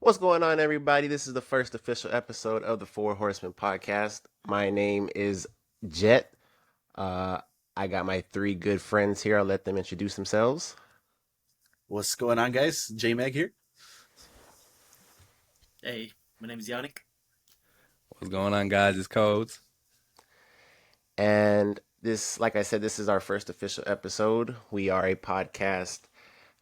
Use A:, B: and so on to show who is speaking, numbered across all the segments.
A: What's going on, everybody? This is the first official episode of the Four Horsemen podcast. My name is Jet. Uh, I got my three good friends here. I'll let them introduce themselves.
B: What's going on, guys? J Mag here.
C: Hey, my name is Yannick.
D: What's going on, guys? It's Codes.
A: And this, like I said, this is our first official episode. We are a podcast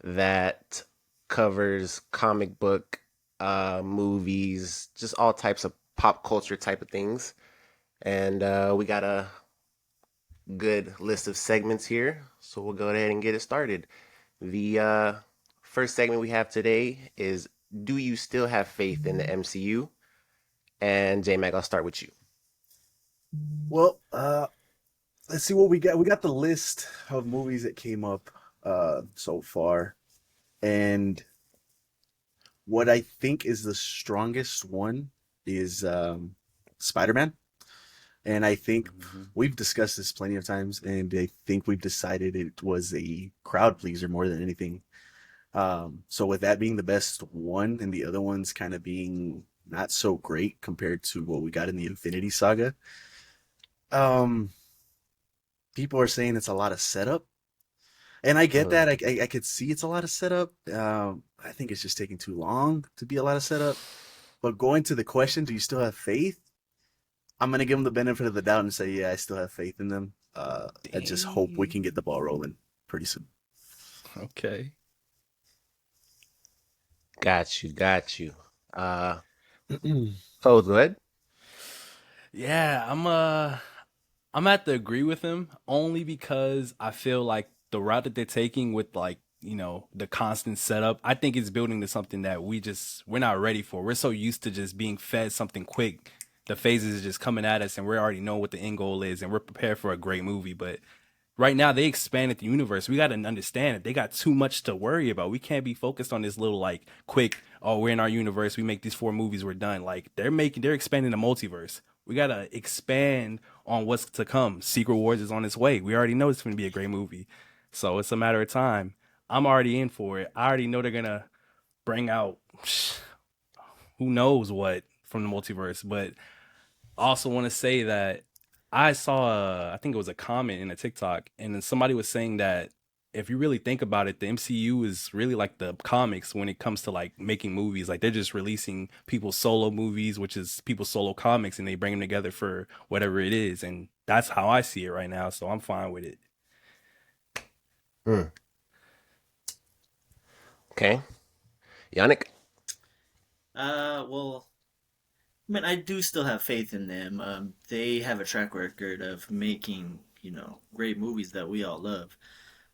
A: that covers comic book, movies, just all types of pop culture type of things. And we got a good list of segments here, so we'll go ahead and get it started. The first segment we have today is Do You Still Have Faith in the MCU? And J Mac, I'll start with you.
B: Well, let's see what we got. We got the list of movies that came up so far, and what I think is the strongest one is Spider-Man. And I think we've discussed this plenty of times, and I think we've decided it was a crowd pleaser more than anything. So with that being the best one, and the other ones kind of being not so great compared to what we got in the Infinity Saga, um, people are saying it's a lot of setup, and I get that. I could see it's a lot of setup. I think it's just taking too long to be a lot of setup. But going to the question, do you still have faith? I'm gonna give them the benefit of the doubt and say, yeah, I still have faith in them. I just hope we can get the ball rolling pretty soon.
D: Okay.
A: Got you. Oh, good.
D: Yeah, I'm at to agree with him only because I feel like the route that they're taking with the constant setup, I think it's building to something that we're not ready for. We're so used to just being fed something quick. The phases are just coming at us and we already know what the end goal is and we're prepared for a great movie. But right now they expanded the universe. We got to understand that they got too much to worry about. We can't be focused on this little like quick, oh, we're in our universe. We make these 4 movies. We're done. Like they're expanding the multiverse. We got to expand on what's to come. Secret Wars is on its way. We already know it's going to be a great movie. So it's a matter of time. I'm already in for it. I already know they're going to bring out who knows what from the multiverse. But I also want to say that I saw, I think it was a comment in a TikTok, and then somebody was saying that if you really think about it, the MCU is really like the comics when it comes to like making movies. Like they're just releasing people's solo movies, which is people's solo comics, and they bring them together for whatever it is. And that's how I see it right now. So I'm fine with it.
A: Hmm. Okay. Yannick?
C: Well, I mean, I do still have faith in them. They have a track record of making, great movies that we all love.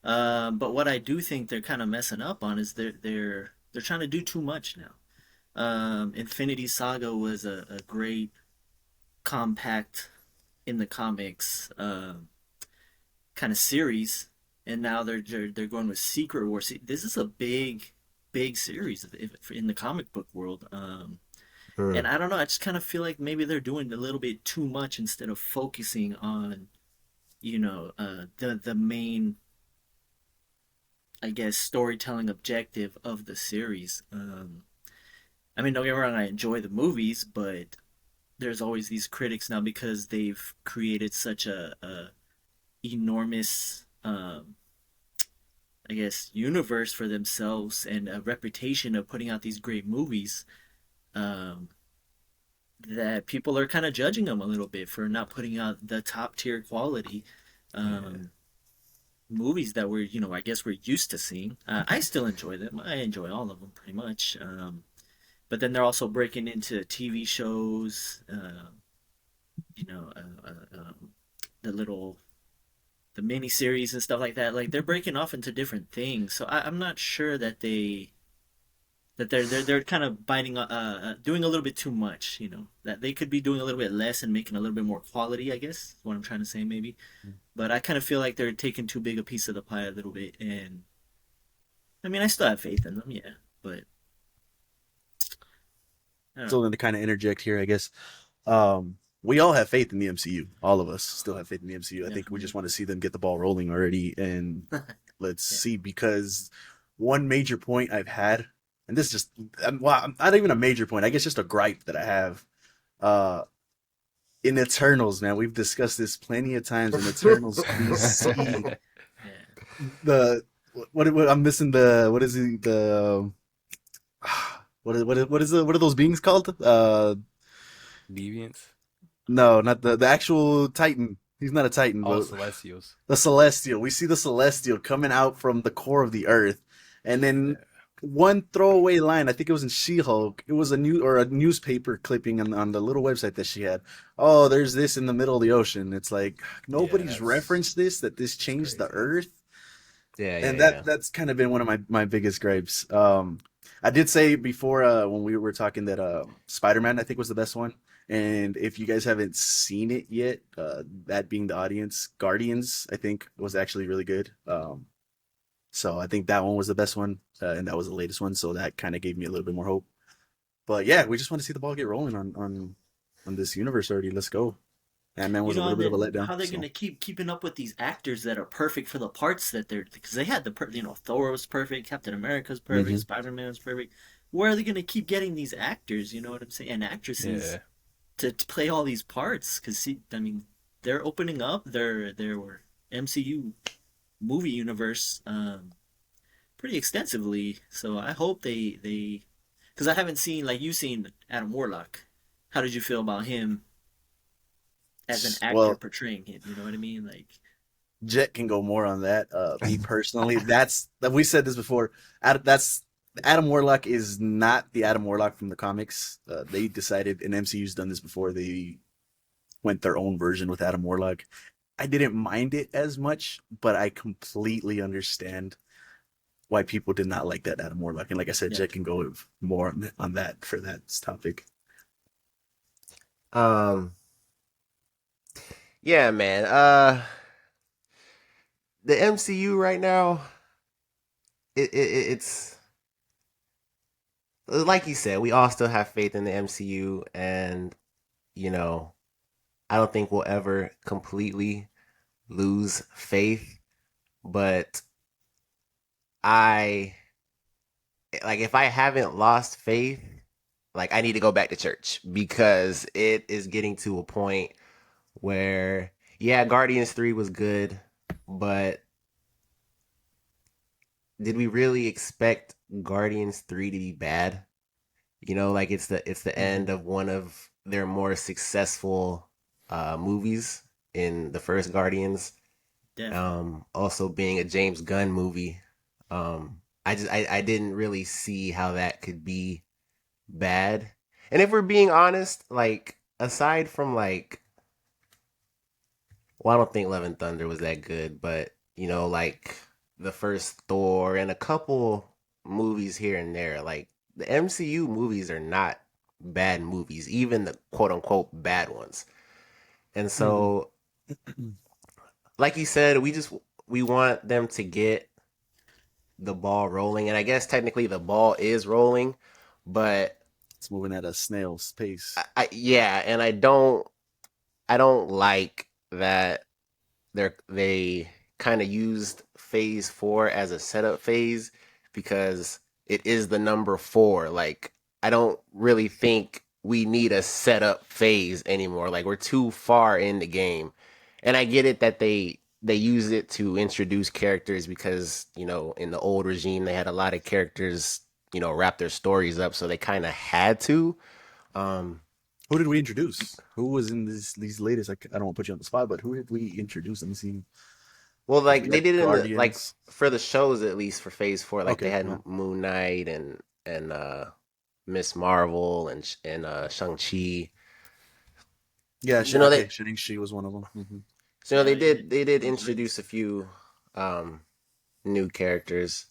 C: But what I do think they're kind of messing up on is they're trying to do too much now. Infinity Saga was a great compact in the comics kind of series, and now they're going with Secret Wars. This is a big series in the comic book world.
A: Hmm.
C: And I don't know, I just kind of feel like maybe they're doing a little bit too much instead of focusing on, the main, I guess, storytelling objective of the series. I mean, don't get me wrong, I enjoy the movies, but there's always these critics now because they've created such a enormous, I guess, universe for themselves and a reputation of putting out these great movies. Um, that people are kind of judging them a little bit for not putting out the top tier quality
D: Yeah.
C: um, movies that I guess we're used to seeing. I still enjoy them. I enjoy all of them pretty much. But then they're also breaking into TV shows, you know, the little the mini series and stuff like that. Like they're breaking off into different things. So I'm not sure that they're kind of biting doing a little bit too much, that they could be doing a little bit less and making a little bit more quality, I guess is what I'm trying to say, maybe. But I kind of feel like they're taking too big a piece of the pie a little bit. And I mean, I still have faith in them, yeah, but I don't know.
B: So then to kind of interject here, I guess, we all have faith in the MCU. All of us still have faith in the MCU. I think we
C: Definitely.
B: just want to see them get the ball rolling already, and let's
C: Yeah.
B: see, because one major point I've had, and this is just well, not even a major point. I guess just a gripe that I have. Uh, in Eternals, man, we've discussed this plenty of times. In Eternals, we see
C: Yeah.
B: the what I'm missing the what is it the what are those beings called?
D: Deviants.
B: No, not the actual Titan. He's not a Titan,
D: Oh,
B: but
D: Celestials.
B: the Celestial. We see the Celestial coming out from the core of the Earth, and then one throwaway line. I think it was in She-Hulk. It was a newspaper clipping on the little website that she had. Oh, there's this in the middle of the ocean. It's like nobody's
D: that's
B: referenced this changed the
D: crazy.
B: Earth,
A: Yeah, yeah,
B: and
A: yeah.
B: that's kind of been one of my biggest gripes. I did say before when we were talking that Spider-Man I think was the best one. And if you guys haven't seen it yet, that being the audience, Guardians I think was actually really good. So I think that one was the best one, and that was the latest one. So that kind of gave me a little bit more hope. But yeah, we just want to see the ball get rolling on this universe already. Let's go. Ant-Man was a little
C: And
B: bit of a
C: then
B: letdown.
C: how they're
B: So.
C: gonna keeping up with these actors that are perfect for the parts that they're because they had Thor was perfect, Captain America's perfect,
B: Mhm.
C: Spider-Man was perfect. Where are they gonna keep getting these actors? You know what I'm saying? And actresses
D: Yeah.
C: to play all these parts because I mean they're opening up their MCU movie universe pretty extensively. So I hope they because I haven't seen like you seen Adam Warlock. How did you feel about him as an actor
B: Well,
C: portraying him? You know what I mean? Like
B: Jet can go more on that. Me personally, that's we said this before. That's Adam Warlock is not the Adam Warlock from the comics. They decided, and MCU's done this before. They went their own version with Adam Warlock. I didn't mind it as much, but I completely understand why people did not like that Adam Warlock. And like I said,
C: yeah,
B: Jet can go more on that for that topic.
A: Um, yeah, man. The MCU right now, it's like you said, we all still have faith in the MCU, and you know, I don't think we'll ever completely lose faith, but I like if I haven't lost faith, like I need to go back to church because it is getting to a point where yeah, Guardians 3 was good, but did we really expect Guardians 3 to be bad? You know, like it's the
B: Mm-hmm.
A: end of one of their more successful movies in the first Guardians.
C: definitely.
A: Also being a James Gunn movie. I didn't really see how that could be bad. And if we're being honest, like aside from like well, I don't think Love and Thunder was that good, but you know, like the first Thor and a couple movies here and there, like the MCU movies are not bad movies, even the quote unquote bad ones. And
B: Mm-hmm.
A: so, like you said, we want them to get the ball rolling, and I guess technically the ball is rolling, but
B: It's moving at a snail's pace.
A: yeah, and I don't like that they kind of used phase 4 as a setup phase because it is the number 4. Like I don't really think we need a setup phase anymore. Like we're too far in the game. And I get it that they use it to introduce characters because, you know, in the old regime they had a lot of characters, you know, wrap their stories up, so they kind of had to. Um
B: Who did we introduce? Who was in these latest? I don't want to put you on the spot, but who did we introduce? Let me see.
A: Well,
B: Because we
A: like they
B: got
A: did it in the like
B: Guardians.
A: for the shows at least for Phase 4, like they
B: Okay,
A: had
B: yeah,
A: Moon Knight and Miss Marvel and Shang Chi.
B: yeah.
A: You know
B: Okay,
A: they
B: Shang-Chi was one of them. Mm-hmm.
A: so you know
C: Yeah,
A: they did
C: it was
A: introduce a
C: nice.
A: few um new characters.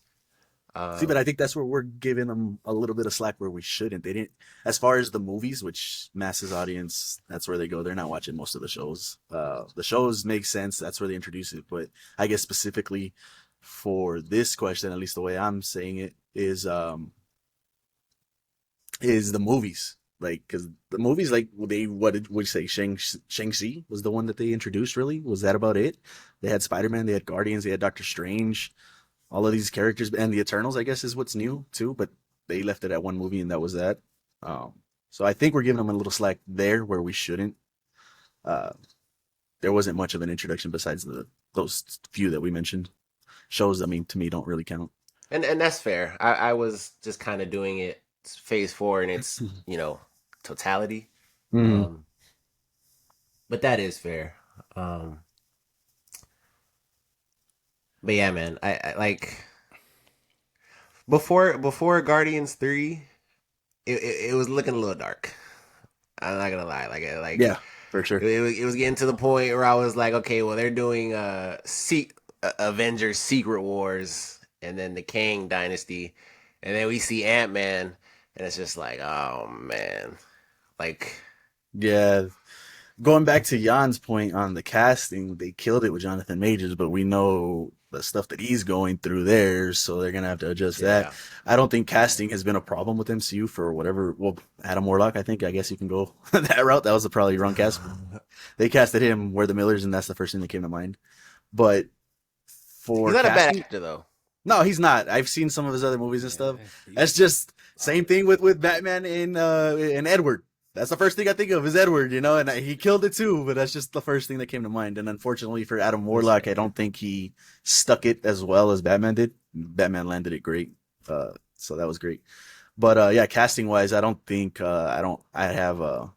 B: See, but
A: Um
B: I think that's where we're giving them a little bit of slack where we shouldn't. They didn't, as far as the movies, which masses audience, that's where they go. They're not watching most of the shows. The shows make sense. That's where they introduce it. But I guess specifically for this question, at least the way I'm saying it, is the movies. Like, because the movies, like they, what did we say? Shang-Chi was the one that they introduced. Really, was that about it? They had Spider-Man, they had Guardians, they had Doctor Strange, all of these characters, and the Eternals, I guess, is what's new too. But they left it at one movie and that was that. So I think we're giving them a little slack there where we shouldn't. Uh, there wasn't much of an introduction besides those few that we mentioned. Shows, I mean, to me, don't really count.
A: And that's fair. I was just kind of doing it phase four in its totality.
B: Mm.
A: Um, but that is fair. Um, but yeah, man, I like before Guardians 3, it was looking a little dark. I'm not gonna lie,
B: Yeah, for sure.
A: it was getting to the point where I was like, okay, well they're doing Avengers Secret Wars and then the Kang Dynasty, and then we see Ant-Man, and it's just like, oh man, like
B: Yeah, going back to Jan's point on the casting, they killed it with Jonathan Majors, but we know the stuff that he's going through there, so they're gonna have to adjust that.
A: yeah,
B: I don't think casting has been a problem with MCU for whatever. Well, Adam Warlock, I guess you can go that route. That was probably wrong cast. They casted him where the Millers, and that's the first thing that came to mind. But for
A: he's not a bad
B: casting,
A: actor though.
B: no, he's not. I've seen some of his other movies and stuff.
D: Yeah,
B: That's just same thing with Batman in Edward. That's the first thing I think of is Edward, and he killed it too, but that's just the first thing that came to mind. And unfortunately for Adam Warlock, I don't think he stuck it as well as Batman did. Batman landed it great. So that was great. But yeah, casting wise, I don't think I have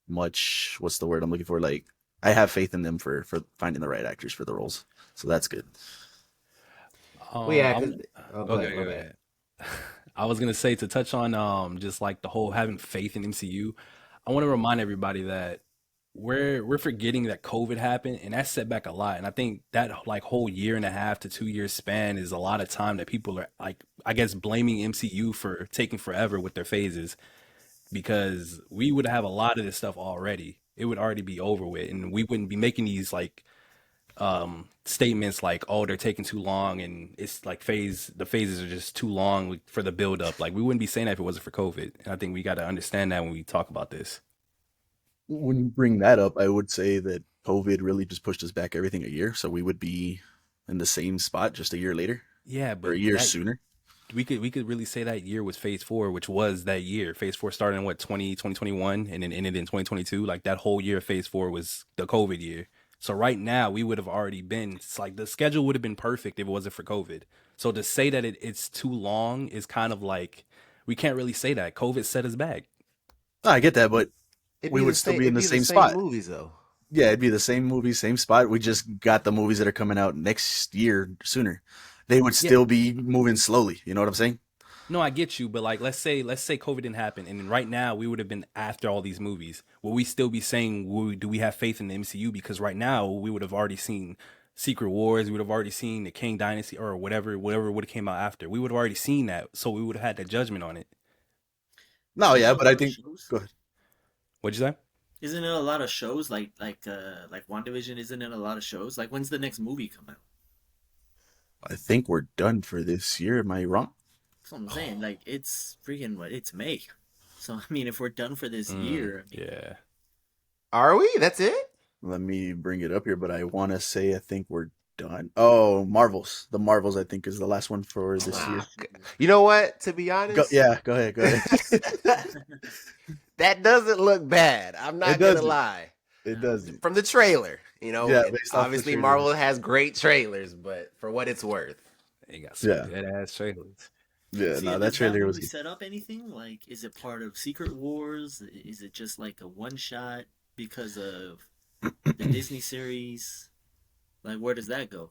B: much, what's the word I'm looking for? Like, I have faith in them for finding the right actors for the roles. So that's good.
A: Well, yeah,
D: I'm-
A: 'cause- go
D: okay,
A: ahead,
D: go
A: my
D: ahead. I was gonna say to touch on just like the whole having faith in MCU. I want to remind everybody that we're forgetting that COVID happened and that set back a lot. And I think that like whole year and a half to 2 year span is a lot of time that people are like I guess blaming MCU for taking forever with their phases because we would have a lot of this stuff already. It would already be over with, and we wouldn't be making these like statements like, oh, they're taking too long and it's like the phases are just too long for the build up. Like we wouldn't be saying that if it wasn't for COVID. And I think we got to understand that when we talk about this.
B: When you bring that up, I would say that COVID really just pushed us back everything a year. So we would be in the same spot just a year later
D: Yeah,
B: or a
D: but
B: year
D: that
B: sooner.
D: we could really say that year was phase four, which was that year. Phase four started in what 2021 and then ended in 2022. Like that whole year of phase four was the COVID year. So right now we would have already been it's like the schedule would have been perfect if it wasn't for COVID. So to say that it's too long is kind of like we can't really say that. COVID set us back.
B: No, I get that, but
A: it'd
B: we
A: be the
B: would still
A: same.
B: be in
A: It'd
B: the
A: be
B: same
A: the same
B: spot.
A: movies though.
B: Yeah, it'd be the same movie, same spot. We just got the movies that are coming out next year sooner. They would
D: Yeah,
B: still be moving slowly. You know what I'm saying?
D: no, I get you, but like let's say COVID didn't happen, and then right now we would have been after all these movies. Will we still be saying do we have faith in the MCU? Because right now we would have already seen Secret Wars, we would have already seen the King Dynasty or whatever would have came out after. We would have already seen that, so we would have had that judgment on it.
B: No,
C: Isn't it
B: yeah,
C: a
B: but I
C: lot of
B: think
C: shows?
B: go ahead.
D: What'd you say?
C: Isn't it a lot of shows like WandaVision? Isn't it a lot of shows? Like when's the next movie come out?
B: I think we're done for this year. Am I wrong?
C: That's what I'm saying. Like it's freaking what? It's May. So I mean, if we're done for this year, I mean,
D: Yeah.
A: Are we? That's it?
B: Let me bring it up here, but I want to say I think we're done. Oh, Marvels. The Marvels, I think, is the last one for this year.
A: You know what? To be
B: Go,
A: honest,
B: yeah, go ahead. Go ahead.
A: that doesn't look bad. I'm
B: It
A: not gonna
B: doesn't.
A: lie.
B: It doesn't.
A: From the trailer,
B: Yeah,
A: and
B: based off the
A: obviously
B: trailer.
A: Marvel has great trailers, but for what it's worth,
D: They got some
B: Yeah.
D: dead ass trailers.
B: Yeah,
C: see,
B: no,
C: and
B: that
C: does that
B: trailer was
C: movie
B: good.
C: set up anything? Like, is it part of Secret Wars? Is it just like a one shot because of the Disney series? Like, where does that go?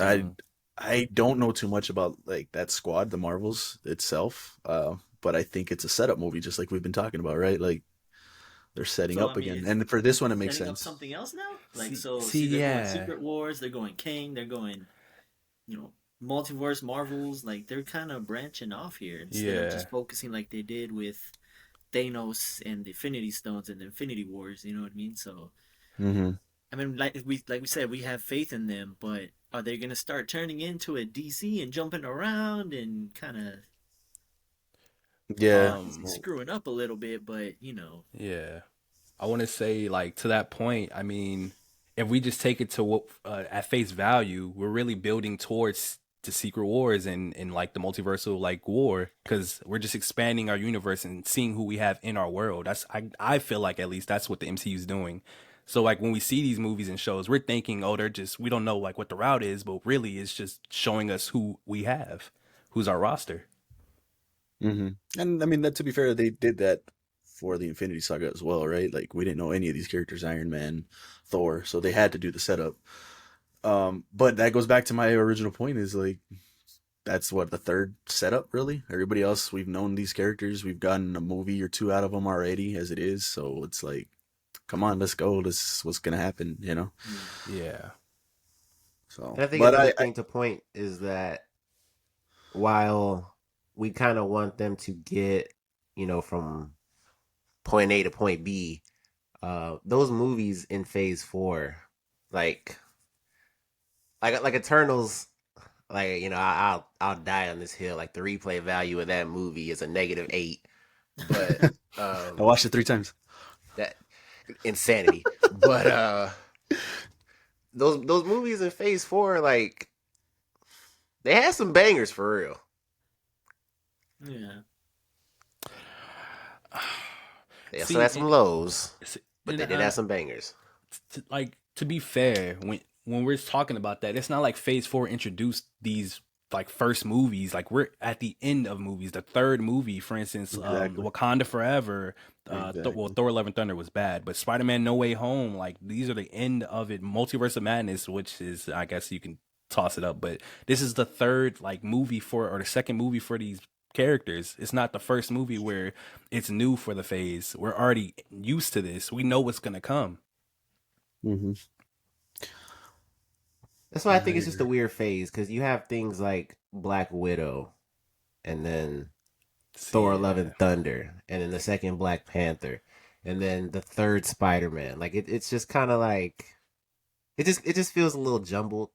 B: I I don't know too much about like that squad, the Marvels itself. But I think it's a setup movie, just like we've been talking about, right? Like they're setting
C: So
B: up
C: I mean,
B: again.
C: is
B: And for this one, it makes
C: setting up
B: sense.
C: something else now? Like,
D: See,
C: so
D: see,
C: they're going
D: yeah,
C: Secret Wars, they're going Kang, they're going, multiverse Marvels. Like, they're kind of branching off here instead of
D: yeah.
C: just focusing like they did with Thanos and the Infinity Stones and the Infinity Wars. You know what I mean? So,
B: Hmm.
C: I mean, like we said, we have faith in them, but are they gonna start turning into a DC and jumping around and kind of
B: Yeah.
C: screwing up a little bit? But
D: Yeah. I want to say, like, to that point, I mean, if we just take it to what at face value, we're really building towards to Secret Wars and like the multiversal like war, because we're just expanding our universe and seeing who we have in our world. I feel like at least that's what the MCU is doing. So like when we see these movies and shows, we're thinking, oh, they're just, we don't know like what the route is, but really it's just showing us who we have, who's our roster.
B: And I mean, that to be fair, they did that for the Infinity Saga as well, right? Like we didn't know any of these characters, Iron Man, Thor, so they had to do the setup. But that goes back to my original point: is like that's what the third setup, really. Everybody else, we've known these characters, we've gotten a movie or two out of them already, as it is. So it's like, come on, let's go. This is what's gonna happen, you know?
D: Yeah.
B: So,
A: And I think
B: but
A: another thing to point is that while we kind of want them to get, from point A to point B, those movies in Phase 4, like Eternals, like I'll die on this hill. Like the replay value of that movie is a -8, but
B: I watched it 3 times.
A: that insanity. But those movies in Phase 4, like they had some bangers for real.
C: Yeah.
A: They also had some lows, but they
D: And,
A: did have some bangers.
D: to be fair, when we're talking about that, it's not like Phase 4 introduced these like first movies. Like we're at the end of movies. The third movie, for instance,
B: Exactly.
D: Wakanda Forever.
B: Exactly.
D: Thor: Love and Thunder was bad, but Spider-Man: No Way Home, like these are the end of it. Multiverse of Madness, which is, I guess you can toss it up, but this is the third like movie or the second movie for these characters. It's not the first movie where it's new for the phase. We're already used to this. We know what's gonna come.
B: Mm-hmm.
A: That's why I think it's just a weird phase, because you have things like Black Widow, and then Thor: Love and Thunder, and then the second Black Panther, and then the third Spider-Man. Like it's just kind of like it just feels a little jumbled.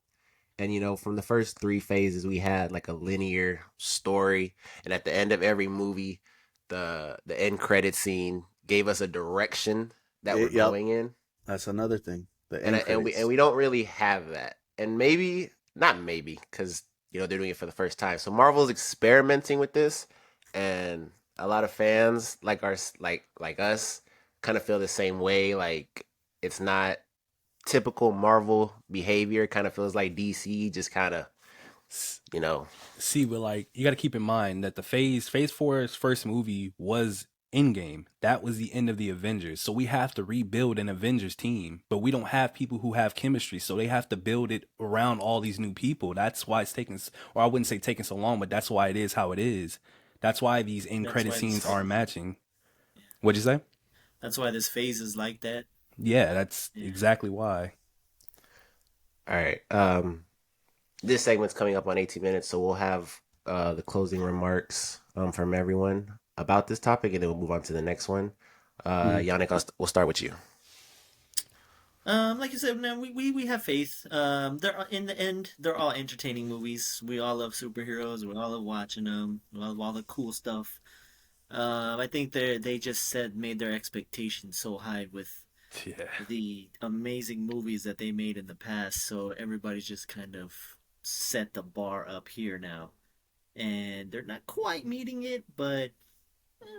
A: And from the first 3 phases, we had like a linear story, and at the end of every movie, the end credit scene gave us a direction that we're
B: Yep.
A: going in.
B: That's another thing. The
A: And
B: end
A: and we
B: credits.
A: and we don't really have that. And maybe not maybe, because they're doing it for the first time. So Marvel's experimenting with this, and a lot of fans like us kind of feel the same way. Like it's not typical Marvel behavior. It kind of feels like DC just kind of,
D: See, but like you got to keep in mind that the phase 4's first movie was Endgame. That was the end of the Avengers. So we have to rebuild an Avengers team, but we don't have people who have chemistry. So they have to build it around all these new people. That's why it's taking, or I wouldn't say taking so long, but that's why it is how it is. That's why these end
C: That's
D: credit
C: why
D: scenes
C: this-
D: aren't matching. What'd you say?
C: That's why this phase is like that.
D: Yeah, that's
C: Yeah.
D: exactly why.
A: all right. This segment's coming up on 18 minutes, so we'll have the closing remarks from everyone about this topic, and then we'll move on to the next one. Yannick, we'll start with you.
C: Like you said, man, we have faith. In the end, they're all entertaining movies. We all love superheroes. We all love watching them. We love all the cool stuff. I think they just made their expectations so high with
D: Yeah.
C: the amazing movies that they made in the past. So everybody's just kind of set the bar up here now, and they're not quite meeting it, but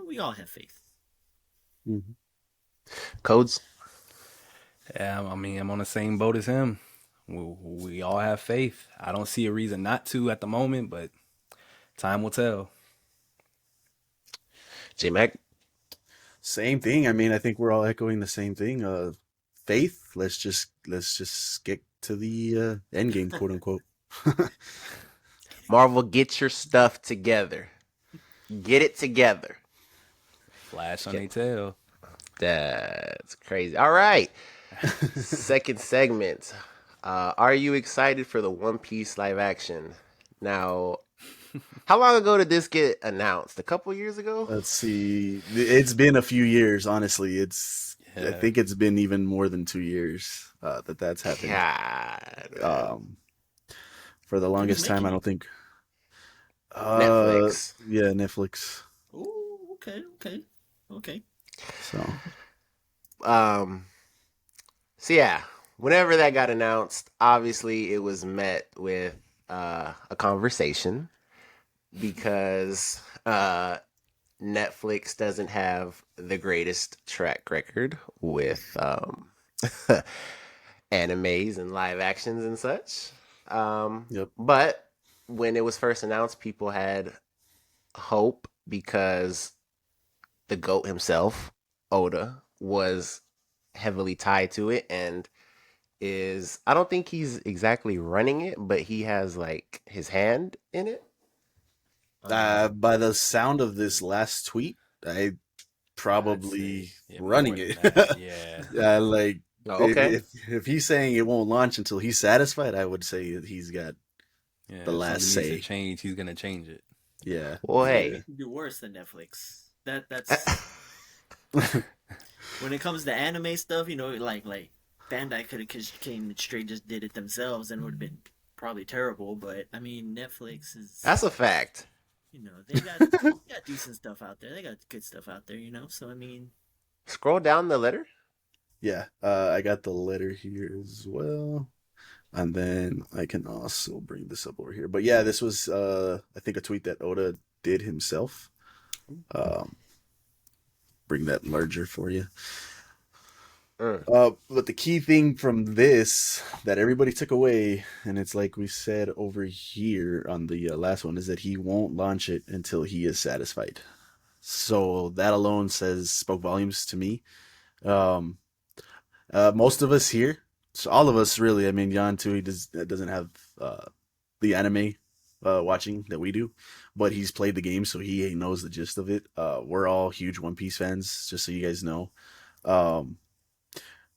C: we all have faith.
B: Mm-hmm.
A: Codes?
D: Yeah, I mean, I'm on the same boat as him. We all have faith. I don't see a reason not to at the moment, but time will tell.
A: J-Mac?
B: Same thing. I mean, I think we're all echoing the same thing. Faith. Let's just stick to the end game, quote unquote.
A: Marvel, get your stuff together. Get it together.
D: Flash on their tail.
A: That's crazy. All right. Second segment. Are you excited for the One Piece live action? Now, how long ago did this get announced? A couple years ago?
B: Let's see. It's been a few years, honestly. I
D: Yeah.
B: think it's been even more than 2 years that's happened.
A: God.
B: For the longest time, I
C: making
B: don't think.
A: Netflix.
B: Yeah, Netflix.
C: Oh, okay.
B: So
A: So yeah, whenever that got announced, obviously it was met with a conversation because Netflix doesn't have the greatest track record with animes and live actions and such.
B: Yep.
A: But when it was first announced, people had hope because the GOAT himself, Oda, was heavily tied to it and is I don't think he's exactly running it, but he has like his hand in it.
B: By the sound of this last tweet, I probably running
D: more than
B: it.
D: that. Yeah.
B: Like
A: Oh, okay.
B: if he's saying it won't launch until he's satisfied, I would say that he's got
D: Yeah,
B: the
D: if
B: last
D: something needs
B: say.
D: to change, he's gonna change it.
B: Yeah.
A: Well,
B: Yeah.
A: hey,
C: Do worse than Netflix. That's when it comes to anime stuff. Like Bandai could have came straight, just did it themselves, and it would have been probably terrible. But I mean, Netflix is
A: that's a fact.
C: they got decent stuff out there. They got good stuff out there. So I mean,
A: Scroll down the letter.
B: Yeah. I got the letter here as well. And then I can also bring this up over here. But yeah, this was I think a tweet that Oda did himself. Bring that larger for you. But the key thing from this that everybody took away, and it's like we said over here on the last one, is that he won't launch it until he is satisfied. So that alone spoke volumes to me. Most of us here, so all of us really, I mean, Jan too, he doesn't have the anime watching that we do, but he's played the game, so he knows the gist of it. We're all huge One Piece fans, just so you guys know.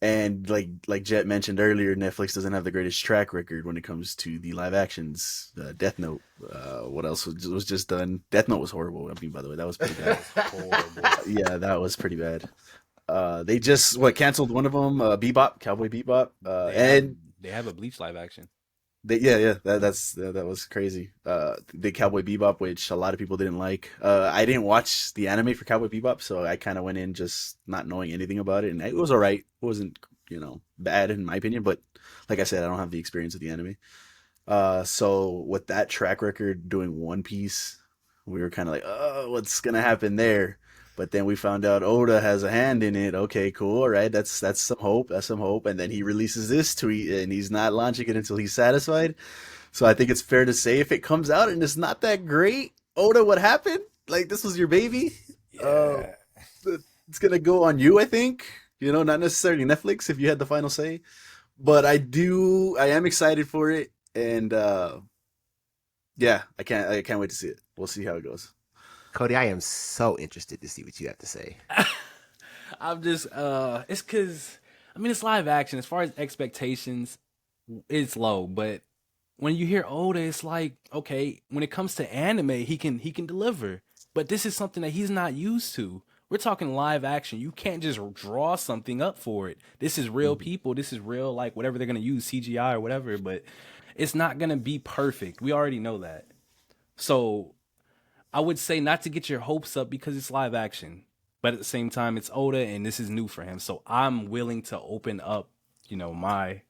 B: And like Jet mentioned earlier, Netflix doesn't have the greatest track record when it comes to the live actions. Death Note. What else was just done? Death Note was horrible. I mean, by the way, that was pretty bad.
D: Horrible.
B: Yeah, that was pretty bad. They just canceled one of them, Bebop, Cowboy Bebop, and
D: they have a Bleach live action.
B: that was crazy. The Cowboy Bebop, which a lot of people didn't like. I didn't watch the anime for Cowboy Bebop, so I kind of went in just not knowing anything about it, and it was alright. It wasn't bad in my opinion, but like I said, I don't have the experience of the anime. So with that track record doing One Piece, we were kind of like, oh, what's gonna happen there? But then we found out Oda has a hand in it. Okay, cool. All right, that's some hope. That's some hope. And then he releases this tweet, and he's not launching it until he's satisfied. So I think it's fair to say if it comes out and it's not that great, Oda, what happened? Like, this was your baby.
D: Yeah.
B: It's gonna go on you, I think. Not necessarily Netflix if you had the final say. But I am excited for it, and yeah, I can't wait to see it. We'll see how it goes.
A: Cody, I am so interested to see what you have to say.
D: I'm just it's cause I mean it's live action. As far as expectations, it's low, but when you hear Oda, it's like, okay, when it comes to anime, he can deliver. But this is something that he's not used to. We're talking live action. You can't just draw something up for it. This is real people. This is real, like whatever they're gonna use, CGI or whatever, but it's not gonna be perfect. We already know that. So I would say not to get your hopes up because it's live action, but at the same time, it's Oda and this is new for him. So I'm willing to open up, my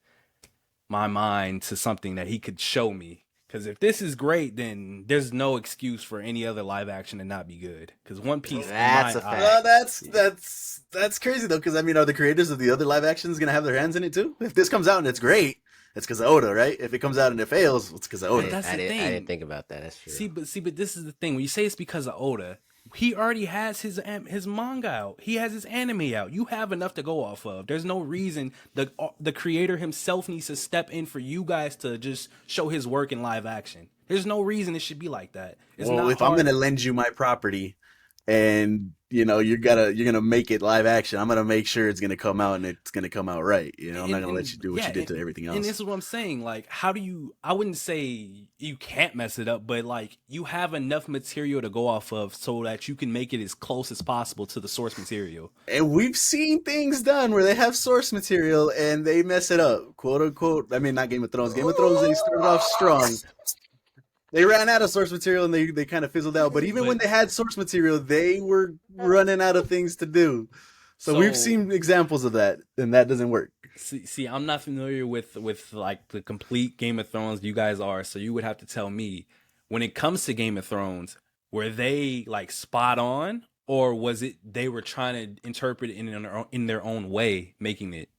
D: mind to something that he could show me. Because if this is great, then there's no excuse for any other live action to not be good. Because One Piece,
A: That's a fact.
B: Well, that's crazy though, because I mean, are the creators of the other live actions gonna have their hands in it too? If this comes out and it's great, it's because of Oda, right? If it comes out and it fails, it's because of Oda.
D: That's the
A: I
D: thing.
A: didn't think about that. That's true.
D: See, but this is the thing. When you say it's because of Oda, he already has his manga out. He has his anime out. You have enough to go off of. There's no reason the creator himself needs to step in for you guys to just show his work in live action. There's no reason it should be like that. It's
B: Well,
D: not
B: if
D: hard.
B: I'm gonna lend you my property, and you're gonna make it live action, I'm gonna make sure it's gonna come out and it's gonna come out right. I'm not gonna let you do what you did to everything else.
D: And this is what I'm saying. Like, I wouldn't say you can't mess it up, but like you have enough material to go off of so that you can make it as close as possible to the source material.
B: And we've seen things done where they have source material and they mess it up, quote unquote. I mean, not Game of Thrones. Game of Thrones, they started off strong. They ran out of source material and they kind of fizzled out. But even when they had source material, they were running out of things to do. So we've seen examples of that, and that doesn't work.
D: See, I'm not familiar with like the complete Game of Thrones. You guys are, so you would have to tell me when it comes to Game of Thrones, were they like spot on, or was it they were trying to interpret it in their own way, making it?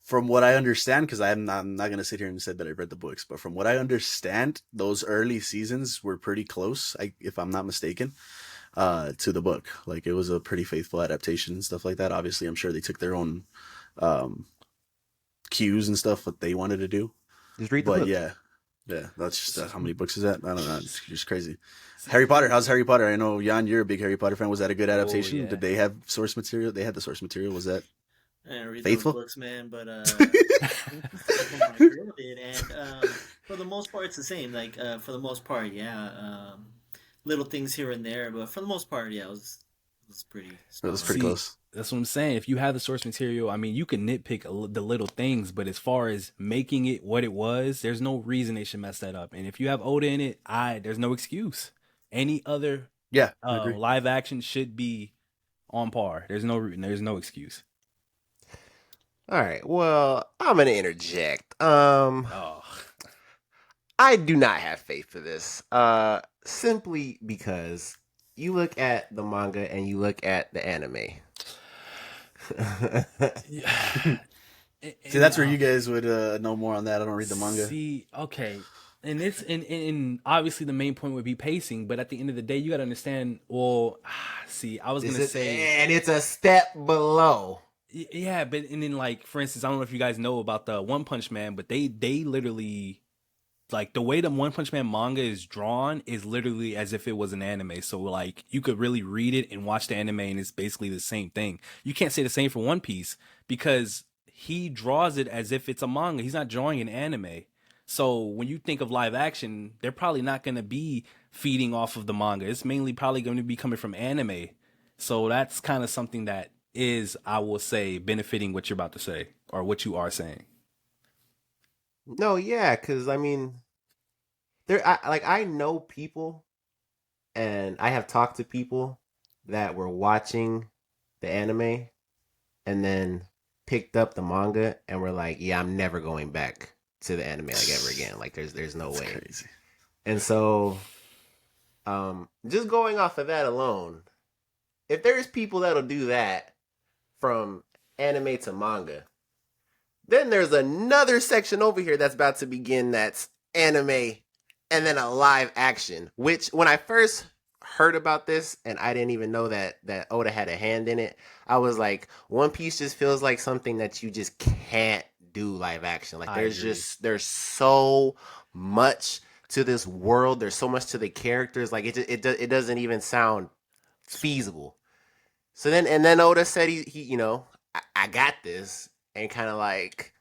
B: From what I understand, because I'm not going to sit here and say that I read the books, but from what I understand, those early seasons were pretty close, if I'm not mistaken, to the book. Like, it was a pretty faithful adaptation and stuff like that. Obviously, I'm sure they took their own cues and stuff what they wanted to do.
A: Just read the
B: But
A: book.
B: yeah, that's just how many books is that? I don't know. It's just crazy. Harry Potter. How's Harry Potter? I know, Jan, you're a big Harry Potter fan. Was that a good adaptation?
D: yeah.
B: Did they have source material? They had the source material. Was that
C: I didn't read
B: faithful?
C: those books, man, but my girl did, and for the most part, it's the same. Like for the most part, yeah, little things here and there, but for the most part, yeah, it was pretty.
B: It was pretty
D: See,
B: close.
D: That's what I'm saying. If you have the source material, I mean, you can nitpick the little things, but as far as making it what it was, there's no reason they should mess that up. And if you have Oda in it, there's no excuse. Any other
B: Yeah, I agree.
D: live action should be on par. There's no excuse.
A: All right. Well, I'm gonna interject.
D: Oh,
A: I do not have faith for this. Simply because you look at the manga and you look at the anime.
D: yeah.
B: See, that's where you guys would know more on that. I don't read the manga.
D: See, okay. And it's and obviously the main point would be pacing, but at the end of the day, you got to understand. Well, see, I was gonna say,
A: and it's a step below.
D: yeah, but and then like for instance, I don't know if you guys know about the One Punch Man, but they literally like the way the One Punch Man manga is drawn is literally as if it was an anime. So like you could really read it and watch the anime, and it's basically the same thing. You can't say the same for One Piece because he draws it as if it's a manga. He's not drawing an anime. So when you think of live action, they're probably not going to be feeding off of the manga. It's mainly probably going to be coming from anime. So that's kind of something that is, I will say, benefiting what you're about to say or what you are saying.
A: No, yeah, because I mean, I know people, and I have talked to people that were watching the anime, and then picked up the manga and were like, "Yeah, I'm never going back to the anime like ever again. Like, there's no
B: That's
A: way."
B: crazy.
A: And so, just going off of that alone, if there's people that'll do that from anime to manga, then there's another section over here that's about to begin that's anime and then a live action, which when I first heard about this and I didn't even know that Oda had a hand in it, I was like, One Piece just feels like something that you just can't do live action. Like, there's so much to this world, there's so much to the characters, like it doesn't even sound feasible. So then Oda said he you know, I got this, and kind of like,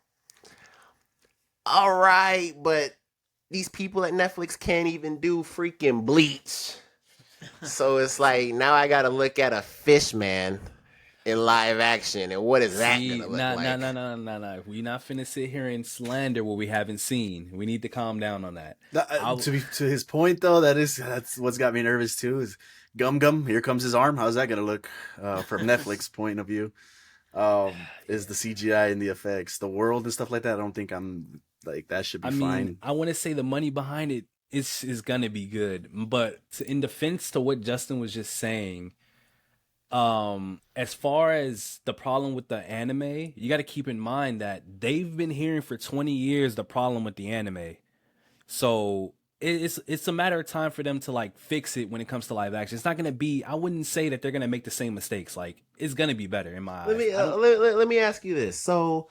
A: all right, but these people at Netflix can't even do freaking Bleach. So it's like, now I gotta look at a fish man in live action, and what is that gonna look like?
D: No. We're not finna sit here and slander what we haven't seen. We need to calm down on that.
B: To his point, though, that's what's got me nervous too. Is Gum Gum? Here comes his arm. How's that gonna look from Netflix point of view? Is the CGI and the effects, the world and stuff like that? I don't think I'm like that should be fine.
D: I want to say the money behind it is gonna be good, but in defense to what Justin was just saying, as far as the problem with the anime, you got to keep in mind that they've been hearing for 20 years the problem with the anime. So it's a matter of time for them to like fix it when it comes to live action. It's not gonna be. I wouldn't say that they're gonna make the same mistakes. Like, it's gonna be better in my eyes.
A: Let me ask you this. So,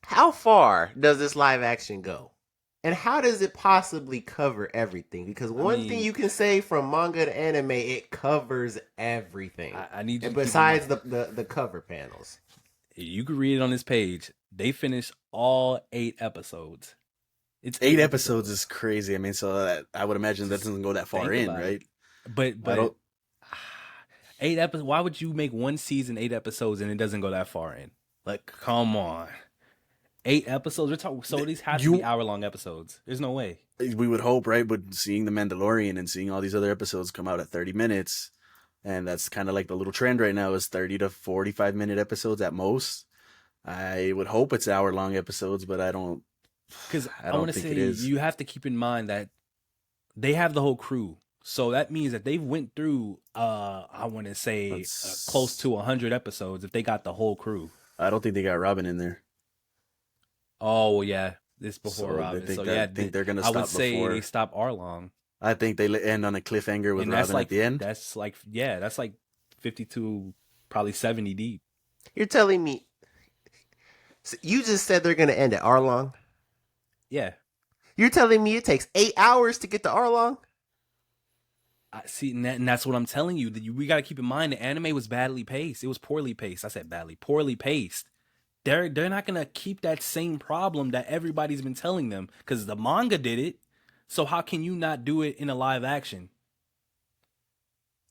A: how far does this live action go? And how does it possibly cover everything? Because one thing you can say from manga to anime, it covers everything.
D: I need you
A: besides the cover panels.
D: You can read it on this page. They finished all 8 episodes.
B: It's 8 episodes is crazy. I mean, so that, I would imagine that doesn't go that far in, right?
D: But 8 episodes. Why would you make one season 8 episodes and it doesn't go that far in? Like, come on. 8 episodes. We're talking. So these have to be hour-long episodes. There's no way.
B: We would hope, right? But seeing The Mandalorian and seeing all these other episodes come out at 30 minutes, and that's kind of like the little trend right now is 30 to 45-minute episodes at most. I would hope it's hour-long episodes, but I don't.
D: Because
B: I
D: I
B: don't
D: want to
B: think
D: say
B: it is.
D: you have to keep in mind that they have the whole crew, so that means that they've went through I want to say
B: That's-
D: close to 100 episodes if they got the whole crew.
B: I don't think they got Robin in there.
D: Oh well, yeah, this before
B: So
D: Robin.
B: they think
D: So
B: that-
D: yeah,
B: I think they're gonna
D: I would
B: stop
D: say
B: before.
D: they stop Arlong,
B: I think they end on a cliffhanger with
D: and that's
B: Robin
D: like
B: at the end.
D: that's like 52, probably 70 deep.
A: You're telling me so you just said they're gonna end at Arlong?
D: Yeah,
A: You're telling me it takes 8 hours to get to Arlong?
D: I see, and that's what I'm telling you. That we got to keep in mind the anime was badly paced. It was poorly paced. I said badly, poorly paced. They're not gonna keep that same problem that everybody's been telling them because the manga did it. So how can you not do it in a live action?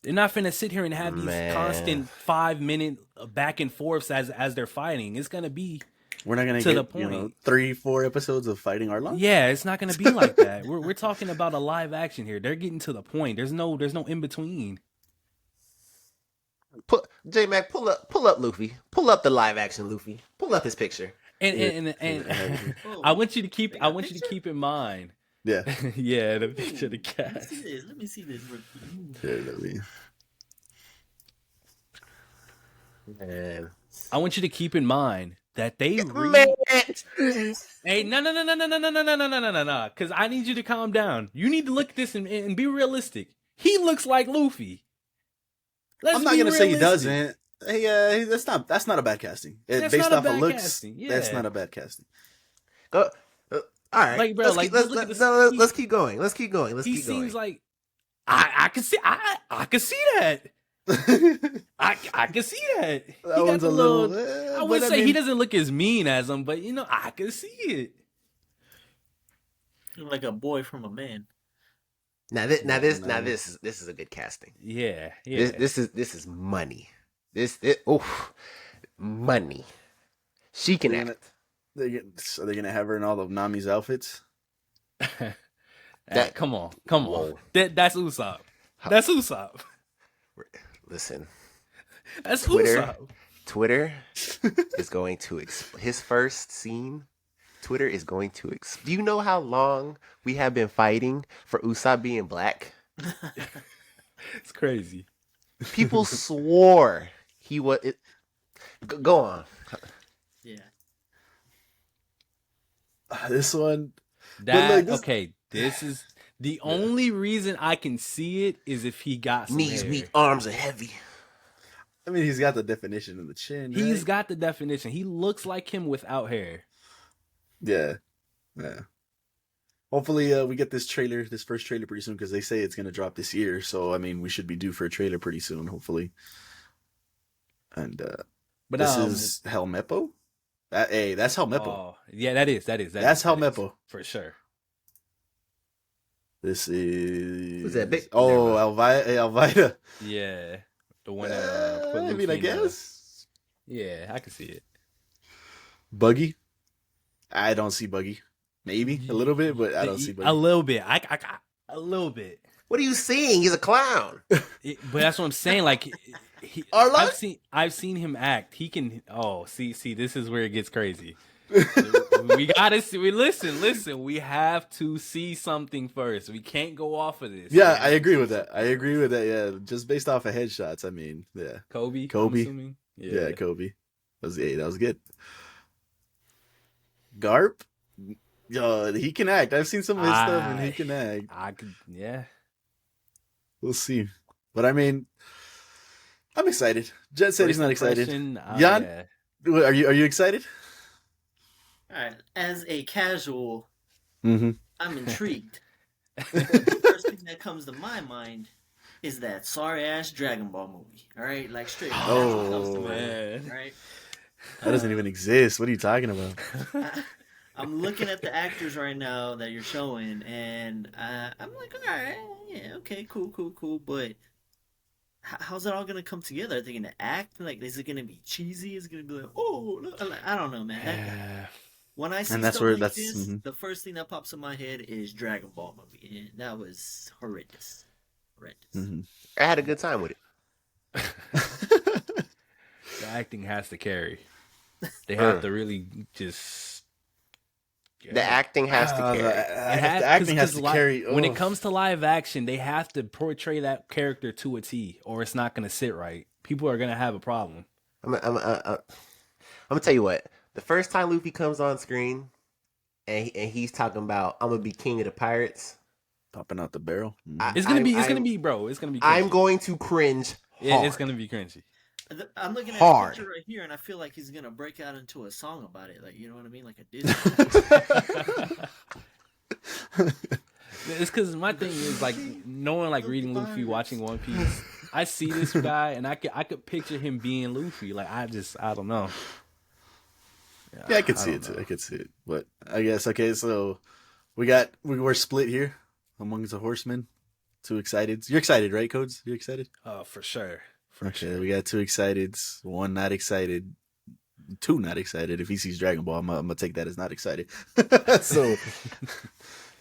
D: They're not finna sit here and have these
A: Man.
D: constant 5-minute back and forths as they're fighting. It's gonna be
B: We're not gonna
D: to the
B: get
D: point.
B: 3-4 episodes of fighting Arlong.
D: yeah, it's not gonna be like that. We're talking about a live action here. They're getting to the point. There's no in between.
A: J Mac, pull up Luffy. Pull up the live action Luffy. Pull up his picture.
D: And
C: Oh,
D: I want you to keep
C: they got a
D: to
C: picture?
D: keep in mind.
B: Yeah.
D: Yeah, the picture of the
C: Let me
D: cat.
C: see this. Let me see this.
B: Here, let me-
A: Man.
D: I want you to keep in mind that they
A: Man.
D: Hey, no, because I need you to calm down. You need to look at this and be realistic. He looks like Luffy. Let's
B: I'm not
D: be
B: gonna say he
D: realistic.
B: doesn't. Hey, that's not a bad casting.
D: That's
B: Based
D: not a
B: off of
D: bad
B: looks,
D: casting, yeah.
B: that's not a bad casting.
A: Go. All right.
D: Like, bro,
A: let's
D: like,
A: keep, let's,
D: look at
A: let's,
D: this-
A: no, let's keep going. Let's keep going. Let's
D: He
A: keep going.
D: seems like I can see that. I can see that. He
B: That
D: got
B: one's
D: the
B: a little.
D: I
B: but
D: would say he
B: mean,
D: doesn't look as mean as him, but I can see it.
C: Like a boy from a man.
A: This
B: No.
A: is a good casting.
D: Yeah, yeah.
A: This is money. Money. She can
B: They're
A: act.
B: Are they gonna have her in all of Nami's outfits?
D: Come on.
A: Whoa.
D: That's Usopp. That's Usopp.
A: Listen,
D: That's
A: Twitter.
D: Usopp.
A: Twitter is going to his first scene. Twitter is going to do you know how long we have been fighting for Usopp being black?
D: It's crazy.
A: People swore he was. Go on.
C: Yeah.
B: This one.
D: That
B: look, this-
D: okay. This is the only reason I can see it is if he got some
A: Knees
D: hair.
A: weak, arms are heavy.
B: I mean, he's got the definition of the chin.
D: He's
B: right?
D: got the definition. He looks like him without hair.
B: Yeah. Hopefully, we get this first trailer pretty soon because they say it's gonna drop this year. So I mean, we should be due for a trailer pretty soon, hopefully. And
D: But
B: this is Helmeppo. That's Helmeppo.
D: oh, yeah, that is.
B: That's
D: that is,
B: Helmeppo.
D: for sure.
B: This is.
A: Who's that big-
B: Oh,
A: Never
B: Alvida.
D: Yeah, the one that put
B: I
D: Luffy
B: mean, I
D: in the-
B: guess
D: Yeah, I can see it.
B: Buggy. I don't see Buggy. Maybe a little bit, but I don't see Buggy.
D: A little bit. A little bit.
A: What are you seeing? He's a clown.
D: But that's what I'm saying. Like,
B: Arlong?
D: I've seen him act. He can. Oh, see. This is where it gets crazy. We gotta see. Listen. We have to see something first. We can't go off of this.
B: Yeah, I agree with that. Yeah, just based off of headshots. I mean, yeah,
D: Kobe.
B: Kobe.
D: I'm assuming?
B: yeah, Kobe. That was good. Garp. Yo, he can act. I've seen some of his stuff, and he can act.
D: I could. Yeah.
B: We'll see. But I mean, I'm excited. Jet said he's
D: First
B: not excited.
D: impression,
B: Jan?
D: yeah.
B: Are you excited?
C: All right. As a casual,
B: Mm-hmm.
C: I'm intrigued. The first thing that comes to my mind is that sorry ass Dragon Ball movie. All right, like straight. Up, that's what comes to my
D: man.
C: mind, all right.
B: That doesn't even exist. What are you talking about?
C: I'm looking at the actors right now that you're showing, and I'm like, all right, yeah, okay, cool. But how's it all gonna come together? Are they gonna act like? Is it gonna be cheesy? Is it gonna be like, oh, look, I don't know, man.
D: Yeah.
C: When I see
B: And that's
C: stuff
B: where
C: like
B: that's-
C: this,
B: mhm.
C: the first thing that pops in my head is Dragon Ball movie, and that was horrendous.
B: Mm-hmm.
A: I had a good time with it.
D: The acting has to carry. They have to really just.
A: The acting has to carry.
B: The acting has to carry.
D: When it comes to live action, they have to portray that character to a T, or it's not going to sit right. People are going to have a problem.
A: I'm gonna tell you what. The first time Luffy comes on screen, and he's talking about I'm gonna be king of the pirates,
B: popping out the barrel.
D: It's gonna be, bro. It's gonna be. Cringy.
A: I'm going to cringe. Hard.
D: It's gonna be cringy.
C: I'm looking at
A: hard.
C: the picture right here, and I feel like he's gonna break out into a song about it. Like, you know what I mean? Like a Disney.
D: It's because my thing is like knowing, like reading Luffy, watching One Piece. I see this guy, and I could picture him being Luffy. Like I don't know.
B: Yeah, I could see it too. I could see it, but I guess okay. So we were split here amongst the Horsemen. Two excited. You're excited, right, Codes? You excited?
D: For sure.
B: Okay, we got two excited, one not excited, two not excited. If he sees Dragon Ball, I'm gonna take that as not excited.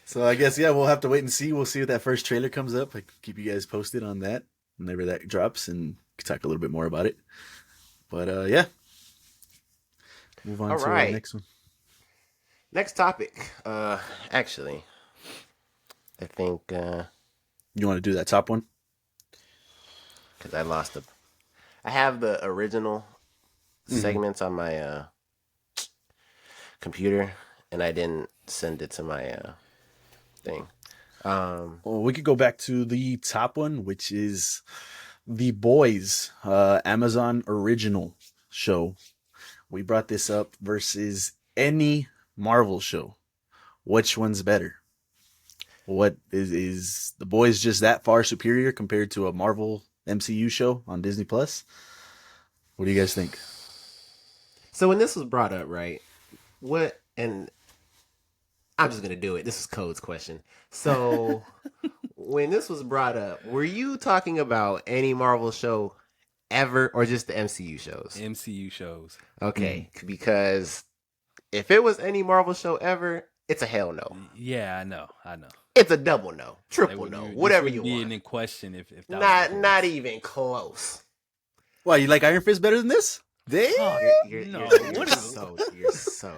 B: So I guess we'll have to wait and see. We'll see if that first trailer comes up. I can keep you guys posted on that whenever that drops, and talk a little bit more about it. But move on to the next one.
A: Next topic. Actually, I think
B: you want to do that top one.
A: Because I have the original segments on my computer, and I didn't send it to my thing.
B: Well, we could go back to the top one, which is The Boys, Amazon original show. We brought this up versus any Marvel show. Which one's better? What is The Boys just that far superior compared to a Marvel MCU show on Disney Plus? What do you guys think?
A: So when this was brought up, right? And I'm just gonna do it. This is Code's question. So when this was brought up, were you talking about any Marvel show ever, or just the MCU shows?
D: MCU shows.
A: Okay, because if it was any Marvel show ever, it's a hell no.
D: Yeah, I know.
A: It's a double no, triple no, whatever you want.
D: In question if
A: that not even close.
B: Why, you like Iron Fist better than this?
A: You're so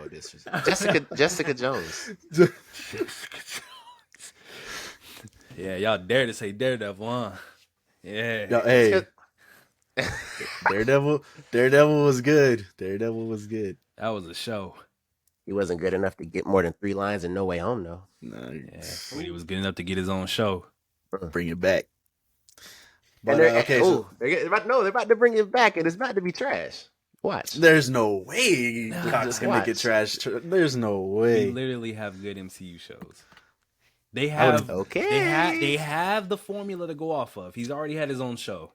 A: disrespectful. Jessica Jones.
D: Yeah, y'all dare to say Daredevil, huh? Yeah.
B: Yo, hey. Daredevil was good. Daredevil was good.
D: That was a show.
A: He wasn't good enough to get more than 3 lines in No Way Home, though.
B: No,
D: when he was good enough to get his own show.
B: Bring it back.
A: But they're about to bring it back, and it's about to be trash. Watch.
B: There's no way Cox can make it trash. There's no way.
D: They literally have good MCU shows. They have They have the formula to go off of. He's already had his own show.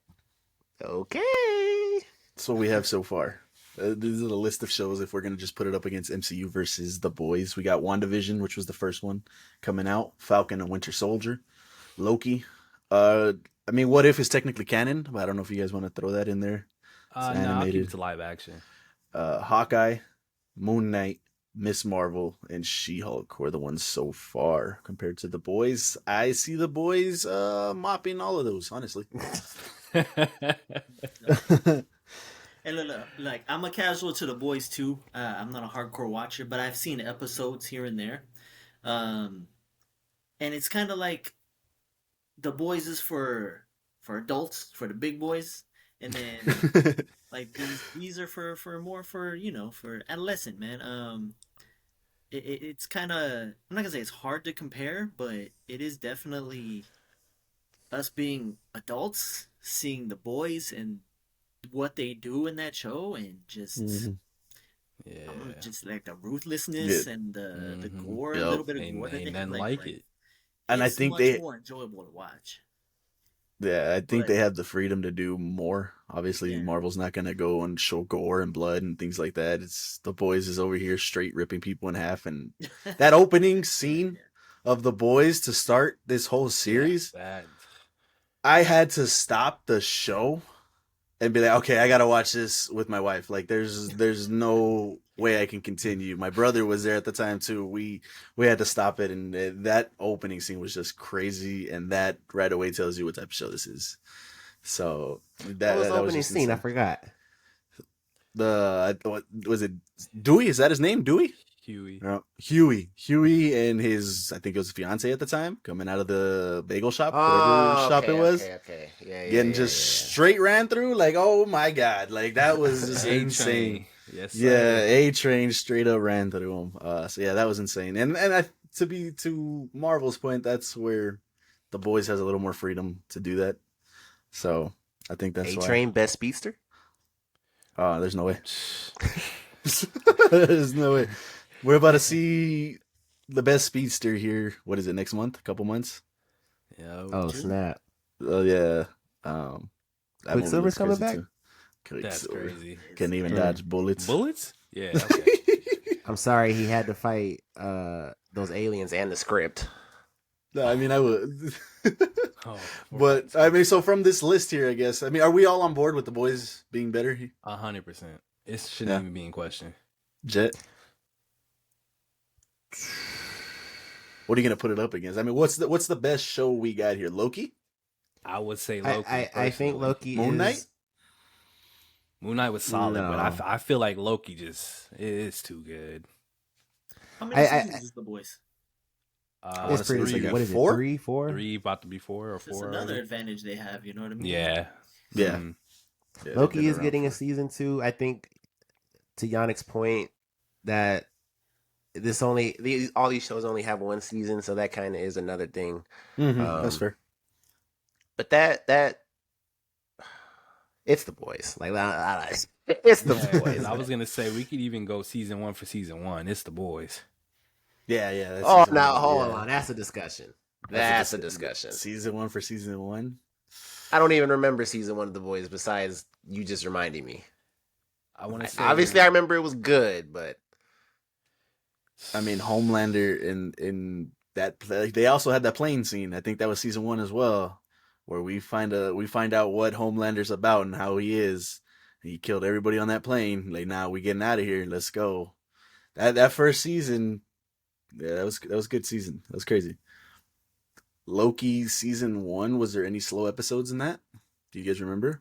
A: Okay.
B: That's what we have so far. This is a list of shows if we're going to just put it up against MCU versus The Boys. We got WandaVision, which was the first one coming out. Falcon and Winter Soldier. Loki. I mean, What If is technically canon, but I don't know if you guys want to throw that in there.
D: No, I'll keep it to live action.
B: Hawkeye, Moon Knight, Miss Marvel, and She-Hulk were the ones so far. Compared to The Boys, I see The Boys mopping all of those, honestly.
C: And look, like, I'm a casual to The Boys too. I'm not a hardcore watcher, but I've seen episodes here and there. And it's kind of like The Boys is for adults, for the big boys, and then like these are for adolescent, man. It's kind of, I'm not gonna say it's hard to compare, but it is definitely us being adults seeing The Boys and what they do in that show, and just just like the ruthlessness and the gore, a little bit of gore that they have,
D: like it.
B: And I think they
C: more enjoyable to watch.
B: Yeah, I think they have the freedom to do more. Obviously, Marvel's not going to go and show gore and blood and things like that. It's The Boys is over here straight ripping people in half. And that opening scene of The Boys to start this whole series, I had to stop the show and be like, okay, I got to watch this with my wife. Like, there's no way I can continue. My brother was there at the time too. We had to stop it, and that opening scene was just crazy, and that right away tells you what type of show this is. So that
A: was
B: was
A: opening
B: just
A: scene.
B: insane.
A: I forgot.
B: what was it? Dewey? Is that his name? Dewey?
D: Huey.
B: No, Huey, and his, I think it was fiance at the time, coming out of the bagel shop, whatever
A: Oh,
B: shop
A: okay,
B: it was,
A: okay. Yeah,
B: getting just straight ran through. Like, oh my god, like that was just insane.
D: Yes,
B: Yeah,
D: sir.
B: A Train straight up ran through him. So yeah, that was insane. And to Marvel's point, that's where the Boys has a little more freedom to do that. So I think that's why.
A: A-Train best speedster?
B: There's no way. There's no way. We're about to see the best speedster here. What is it, next month? A couple months?
D: Yeah.
A: Oh, snap.
B: Oh yeah. That movie
A: Quicksilver's
B: looks
A: coming
B: crazy,
A: back?
B: too.
D: That's
B: Quicksilver.
D: crazy.
B: Couldn't even dodge bullets.
D: Bullets? Yeah. Okay.
A: I'm sorry he had to fight those aliens and the script.
B: No, I mean I would.
D: Oh,
B: But I mean, so from this list here, I guess. I mean, are we all on board with the Boys being better?
D: 100%. It shouldn't
B: Yeah.
D: even be in question.
B: Jet. What are you gonna put it up against? I mean, what's the best show we got here? Loki?
D: I would say Loki.
A: I think
D: personally.
A: Loki
B: Moon
A: is...
B: Knight?
D: Moon Knight was solid,
A: No.
D: but I feel like Loki just is too good.
C: How many
A: I-
C: seasons is The Boys?
B: wanna
A: It's
B: say
A: pretty,
B: it's like
A: what is
B: four?
A: it, 3, 4?
D: 3, about to be 4 or
C: That's
D: 4.
C: another
D: already.
C: advantage they have. You know what I mean?
D: Yeah.
B: Yeah.
D: Mhm.
B: Yeah, they've
A: Loki
B: been
A: is
B: around
A: getting a
B: for-
A: season 2. I think, to Yannick's point, that all these shows only have one season, so that kind of is another thing.
B: That's fair.
A: But that it's the Boys. Like it's the
D: Yeah,
A: Boys.
D: I was gonna say we could even go season 1 for season 1. It's the Boys.
B: Yeah. That's
A: Oh,
B: season
A: now
B: one,
A: hold
B: yeah.
A: on. That's a discussion. That's a discussion.
B: Season 1 for season 1.
A: I don't even remember season 1 of The Boys. Besides, you just reminding me.
D: I want to say
A: Obviously, I remember it was good, but
B: I mean, Homelander in that like, they also had that plane scene. I think that was season 1 as well, where we find out what Homelander's about and how he is. He killed everybody on that plane. Like, now we getting out of here. Let's go. That first season, yeah, that was a good season. That was crazy. Loki season 1. Was there any slow episodes in that? Do you guys remember?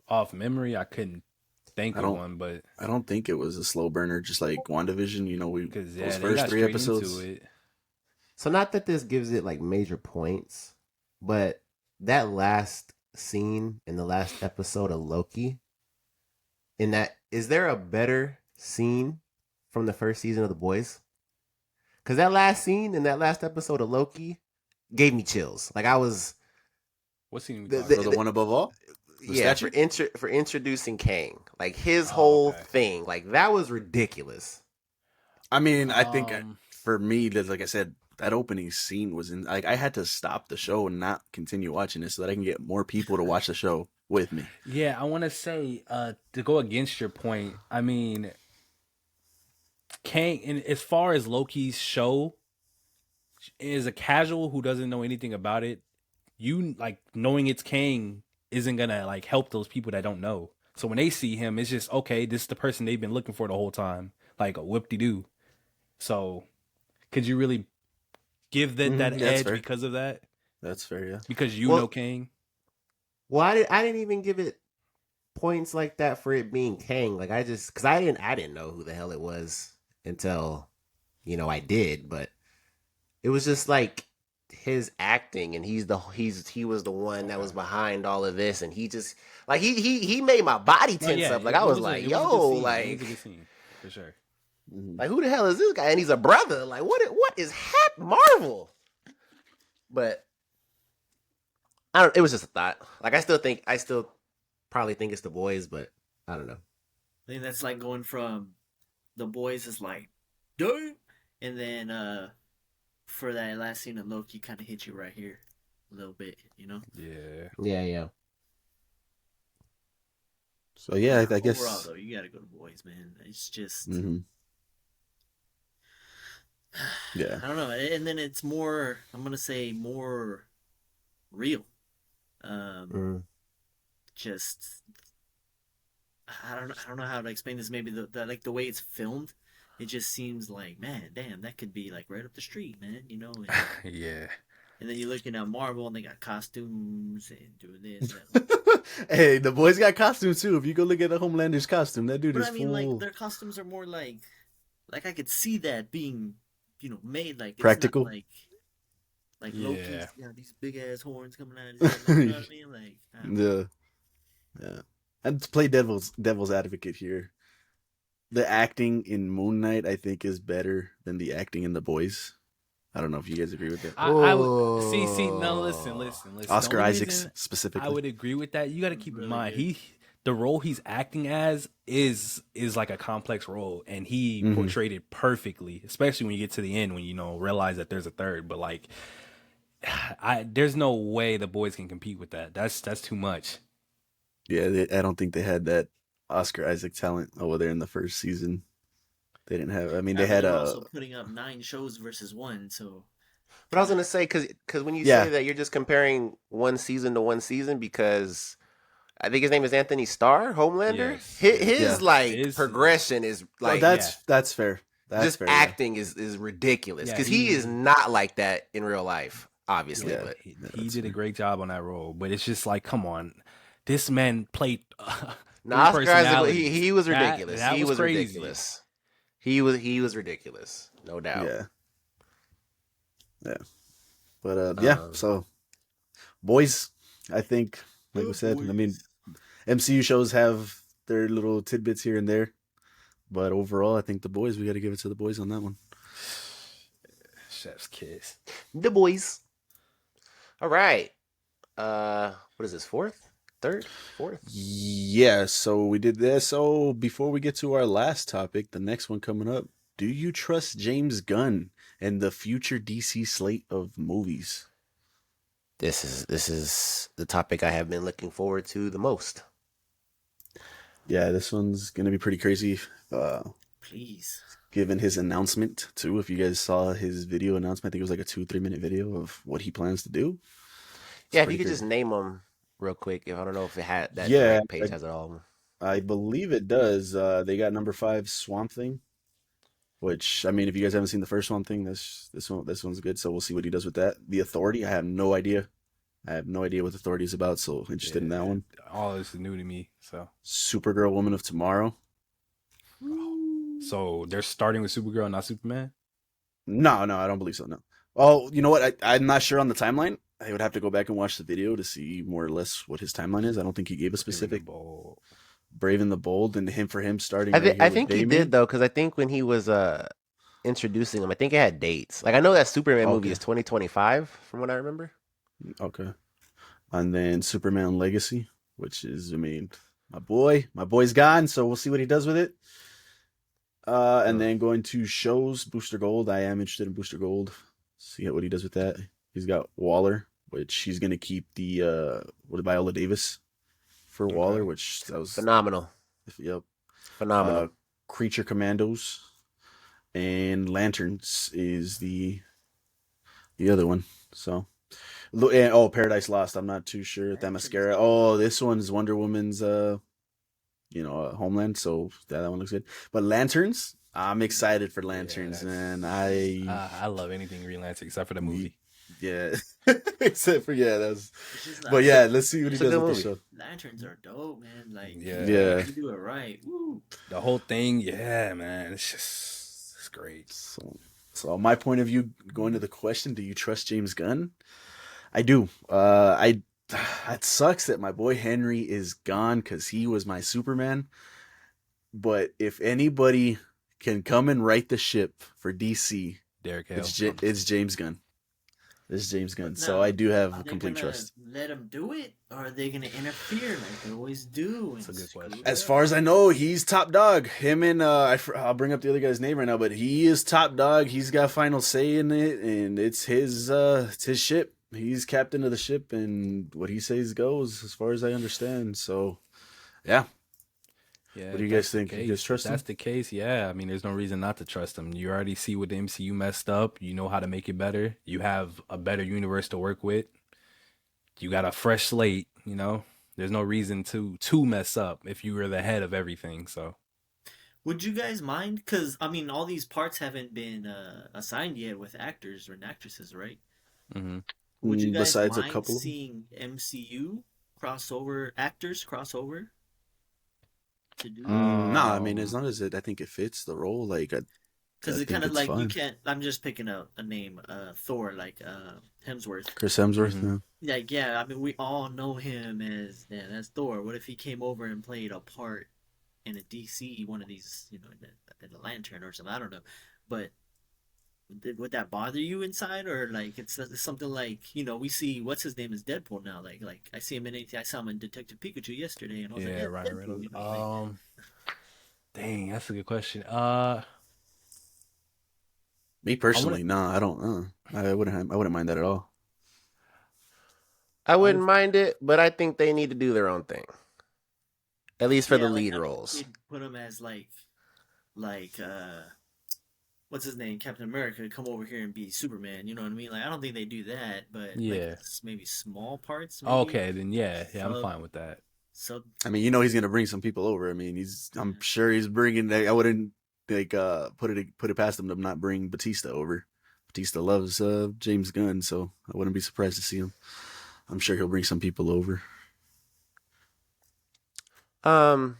D: Off memory, I couldn't think
B: I
D: of
B: don't-
D: one, but
B: I don't think it was a slow burner. Just like WandaVision,
D: because
B: those
D: they
B: first
D: got
B: 3
D: straight
B: episodes.
D: into it.
A: so not that this gives it like major points, but that last scene in the last episode of Loki, is there a better scene from the first season of The Boys? Because that last scene in that last episode of Loki gave me chills. Like I was,
D: What scene we
A: The-
D: talking
B: So
D: about?
B: the one above all. The
A: yeah,
B: statue?
A: for introducing Kang, like his
D: Oh,
A: whole
D: okay.
A: thing, like that was ridiculous.
B: I mean, I think
D: Um,
B: for me, like I said, that opening scene was in. Like, I had to stop the show and not continue watching it so that I can get more people to watch the show with me.
D: Yeah, I want to say to go against your point. I mean, Kang, and as far as Loki's show, is a casual who doesn't know anything about it. You like knowing it's Kang isn't gonna like help those people that don't know. So when they see him, it's just okay. This is the person they've been looking for the whole time, like a whoop-de-doo. So, could you really give that
B: That's
D: edge
B: fair.
D: because of that?
B: That's fair, yeah.
D: Because you
A: Well-
D: know Kang.
A: Well, I didn't even give it points like that for it being Kang. Like because I didn't know who the hell it was until, I did. But it was just like his acting, and he was the one that was behind all of this, and he just like he made my body
D: No,
A: tense
D: yeah,
A: up. Like
D: it
A: I was
D: a-
A: like,
D: it was a good
A: yo,
D: scene. It
A: like
D: was a good scene, for sure.
A: like who the hell is this guy? And he's a brother. Like what is Marvel? But I don't. It was just a thought. Like I still probably think it's The Boys, but I don't know.
C: I think that's like going from The Boys is like, dude, and then for that last scene of Loki, kind of hit you right here a little bit,
D: Yeah.
A: Yeah.
B: So yeah, I guess.
C: Overall, though, you gotta go to Boys, man. It's just,
B: Mhm. Yeah.
C: I don't know, and then it's more. I'm gonna say more real. Just I don't know how to explain this. Maybe the way it's filmed, it just seems like, man, damn, that could be like right up the street, man. And
D: Yeah.
C: And then you're looking at Marvel, and they got costumes and doing this. And that.
B: Hey, the boys got costumes too. If you go look at the Homelander's costume, that dude
C: But
B: is
C: I mean, like
B: full
C: their costumes are more like I could see that being, made. Like it's not
B: practical.
C: like Loki's
D: Yeah.
C: these big ass horns coming out of his head. Like, you know what I mean? Like I don't know.
B: Yeah. And to play devil's advocate here, the acting in Moon Knight I think is better than the acting in The Boys. I don't know if you guys agree with that.
D: I would see. No, listen. The
B: Oscar
D: only
B: Isaacs
D: reason I
B: specifically.
D: would agree with that. You got to keep in
C: Really
D: mind
C: good.
D: the role he's acting as is like a complex role, and he
B: Mhm.
D: portrayed it perfectly. Especially when you get to the end, when realize that there's a third. But like, there's no way the boys can compete with that. That's too much.
B: Yeah, I don't think they had that Oscar Isaac talent over there in the first season. They didn't have. I mean, they
C: But
B: had
C: they're
B: a
C: also putting up 9 shows versus one, so
A: But I was gonna say because when you
B: yeah,
A: say that you're just comparing one season to one season because I think his name is Anthony Starr, Homelander.
D: Yes,
A: His,
D: yes.
A: his
B: yeah.
A: like
D: Is
A: progression is
B: Well,
A: like
B: that's fair. That's
A: just
B: fair. Yeah.
A: acting is ridiculous
D: Yeah,
A: because he is not like that in real life, obviously.
B: Yeah.
A: But
D: he
B: that's
D: did a
B: fair.
D: great job on that role. But it's just like, come on, this man played
A: no,
D: 3
A: Oscar Isaac,
D: personalities.
A: he was
D: That
A: ridiculous.
D: that
A: He
D: was
A: was
D: crazy.
A: ridiculous. He was ridiculous, no doubt.
B: Yeah. Yeah. But yeah, so boys, I think like we said, I mean MCU shows have their little tidbits here and there. But overall, I think the boys, we got to give it to the boys on that one.
D: Chef's kiss.
A: The boys. All right. What is this? Fourth, third, fourth?
B: Yeah, so we did this. So before we get to our last topic, the next one coming up, do you trust James Gunn and the future DC slate of movies?
A: This is the topic I have been looking forward to the most.
B: Yeah, this one's gonna be pretty crazy.
C: please.
B: Given his announcement too, if you guys saw his video announcement, I think it was like a 2-3 minute video of what he plans to do.
A: Yeah, if
B: pretty
A: you could
B: crazy.
A: just name them real quick. If I don't know if it had that
B: Yeah,
A: direct page has it all.
B: I believe it does. They got number 5 Swamp Thing, which I mean, if you guys haven't seen the first Swamp Thing, this one's good. So we'll see what he does with that. The Authority, I have no idea. I have no idea what the Authority is about. So interested in that one.
D: All this is new to me.
B: Supergirl, Woman of Tomorrow.
D: So they're starting with Supergirl, not Superman.
B: No, I don't believe so. No. Oh, you know what? I'm not sure on the timeline. I would have to go back and watch the video to see more or less what his timeline is. I don't think he gave a specific. Brave and the Bold, and him starting.
A: I think he did though, because I think when he was introducing them, I think it had dates. Like I know that Superman movie
B: Okay.
A: is 2025, from what I remember.
B: Okay. And then Superman Legacy, which is, I mean, my boy's gone, so we'll see what he does with it. And then going to shows, Booster Gold. I am interested in Booster Gold. See what he does with that. He's got Waller, which he's gonna keep the Viola Davis for Waller, which that was
A: Phenomenal.
B: Yep.
A: Phenomenal.
B: Creature Commandos and Lanterns is the other one. So, and, Paradise Lost. I'm not too sure if that mascara. Oh, this one's Wonder Woman's Homeland. So that one looks good. But Lanterns, I'm excited for Lanterns, man.
D: I love anything Green Lantern except for the movie.
B: Yeah, except for that's.
C: It's just
B: But yeah, let's see what he
A: It's a
B: does
A: good
B: with the
A: movie.
B: show.
C: Lanterns are dope, man. Like,
B: Yeah.
C: if you do it right. Woo.
D: The whole thing, yeah, man. It's great.
B: So my point of view, going to the question, do you trust James Gunn? I do. It sucks that my boy Henry is gone because he was my Superman. But if anybody can come and right the ship for DC,
D: Derek Hale.
B: it's James Gunn. It's James Gunn. So
C: Now,
B: I do have
C: Are they
B: complete
C: gonna
B: trust.
C: let him do it, or are they gonna interfere like they always do?
D: That's a good question.
B: As far as I know, he's top dog. Him and I'll bring up the other guy's name right now, but he is top dog. He's got final say in it, and it's his ship. He's captain of the ship, and what he says goes, as far as I understand. So, yeah.
D: Yeah,
B: What do you
D: that's
B: guys think?
D: the
B: You
D: case.
B: guys trust him?
D: That's the case. Yeah, I mean, there's no reason not to trust him. You already see what the MCU messed up. You know how to make it better. You have a better universe to work with. You got a fresh slate. There's no reason to mess up if you were the head of everything. So,
C: Would you guys mind? Because I mean, all these parts haven't been assigned yet with actors or actresses, right?
D: mm-hmm.
C: Would you guys
B: Besides a
C: mind
B: couple of them.
C: seeing MCU crossover actors to do that?
B: Nah, I mean, as
D: Um,
B: long as I think it fits the role, like I
C: Because it kind
B: think
C: of
B: it's
C: like you
B: fine.
C: can't. I'm just picking a name, Thor, like Hemsworth.
B: Chris Hemsworth,
D: mhm.
C: Like, yeah, I mean, we all know him as Thor. What if he came over and played a part in a DC, one of these, in the Lantern or something? I don't know, but would that bother you inside, or like it's something like we see what's his name is Deadpool now. Like I see him in anything. I saw him in Detective Pikachu yesterday, and I was like,
D: Yeah,
C: yeah,
D: Ryan
C: Deadpool.
D: Reynolds.
C: Like
D: Dang, that's a good question.
B: me
D: I want to.
B: personally, nah, I don't. I wouldn't mind that at all.
A: I
D: I
A: wouldn't
D: would.
A: mind it, but I think they need to do their own thing, at least for the
C: yeah, like
A: lead
C: I mean, you
A: roles.
C: could put him as like what's his name, Captain America, come over here and be Superman. You know what I mean? Like I don't think they do that, but like
D: Yeah.
C: maybe small parts, maybe
D: Okay, then yeah, I'm
C: sub
D: fine with that.
C: sub.
B: I mean, he's gonna bring some people over. I mean, I'm sure he's bringing. I wouldn't like put it past him to not bring Batista over. Batista loves James Gunn, so I wouldn't be surprised to see him. I'm sure he'll bring some people over.
A: Um,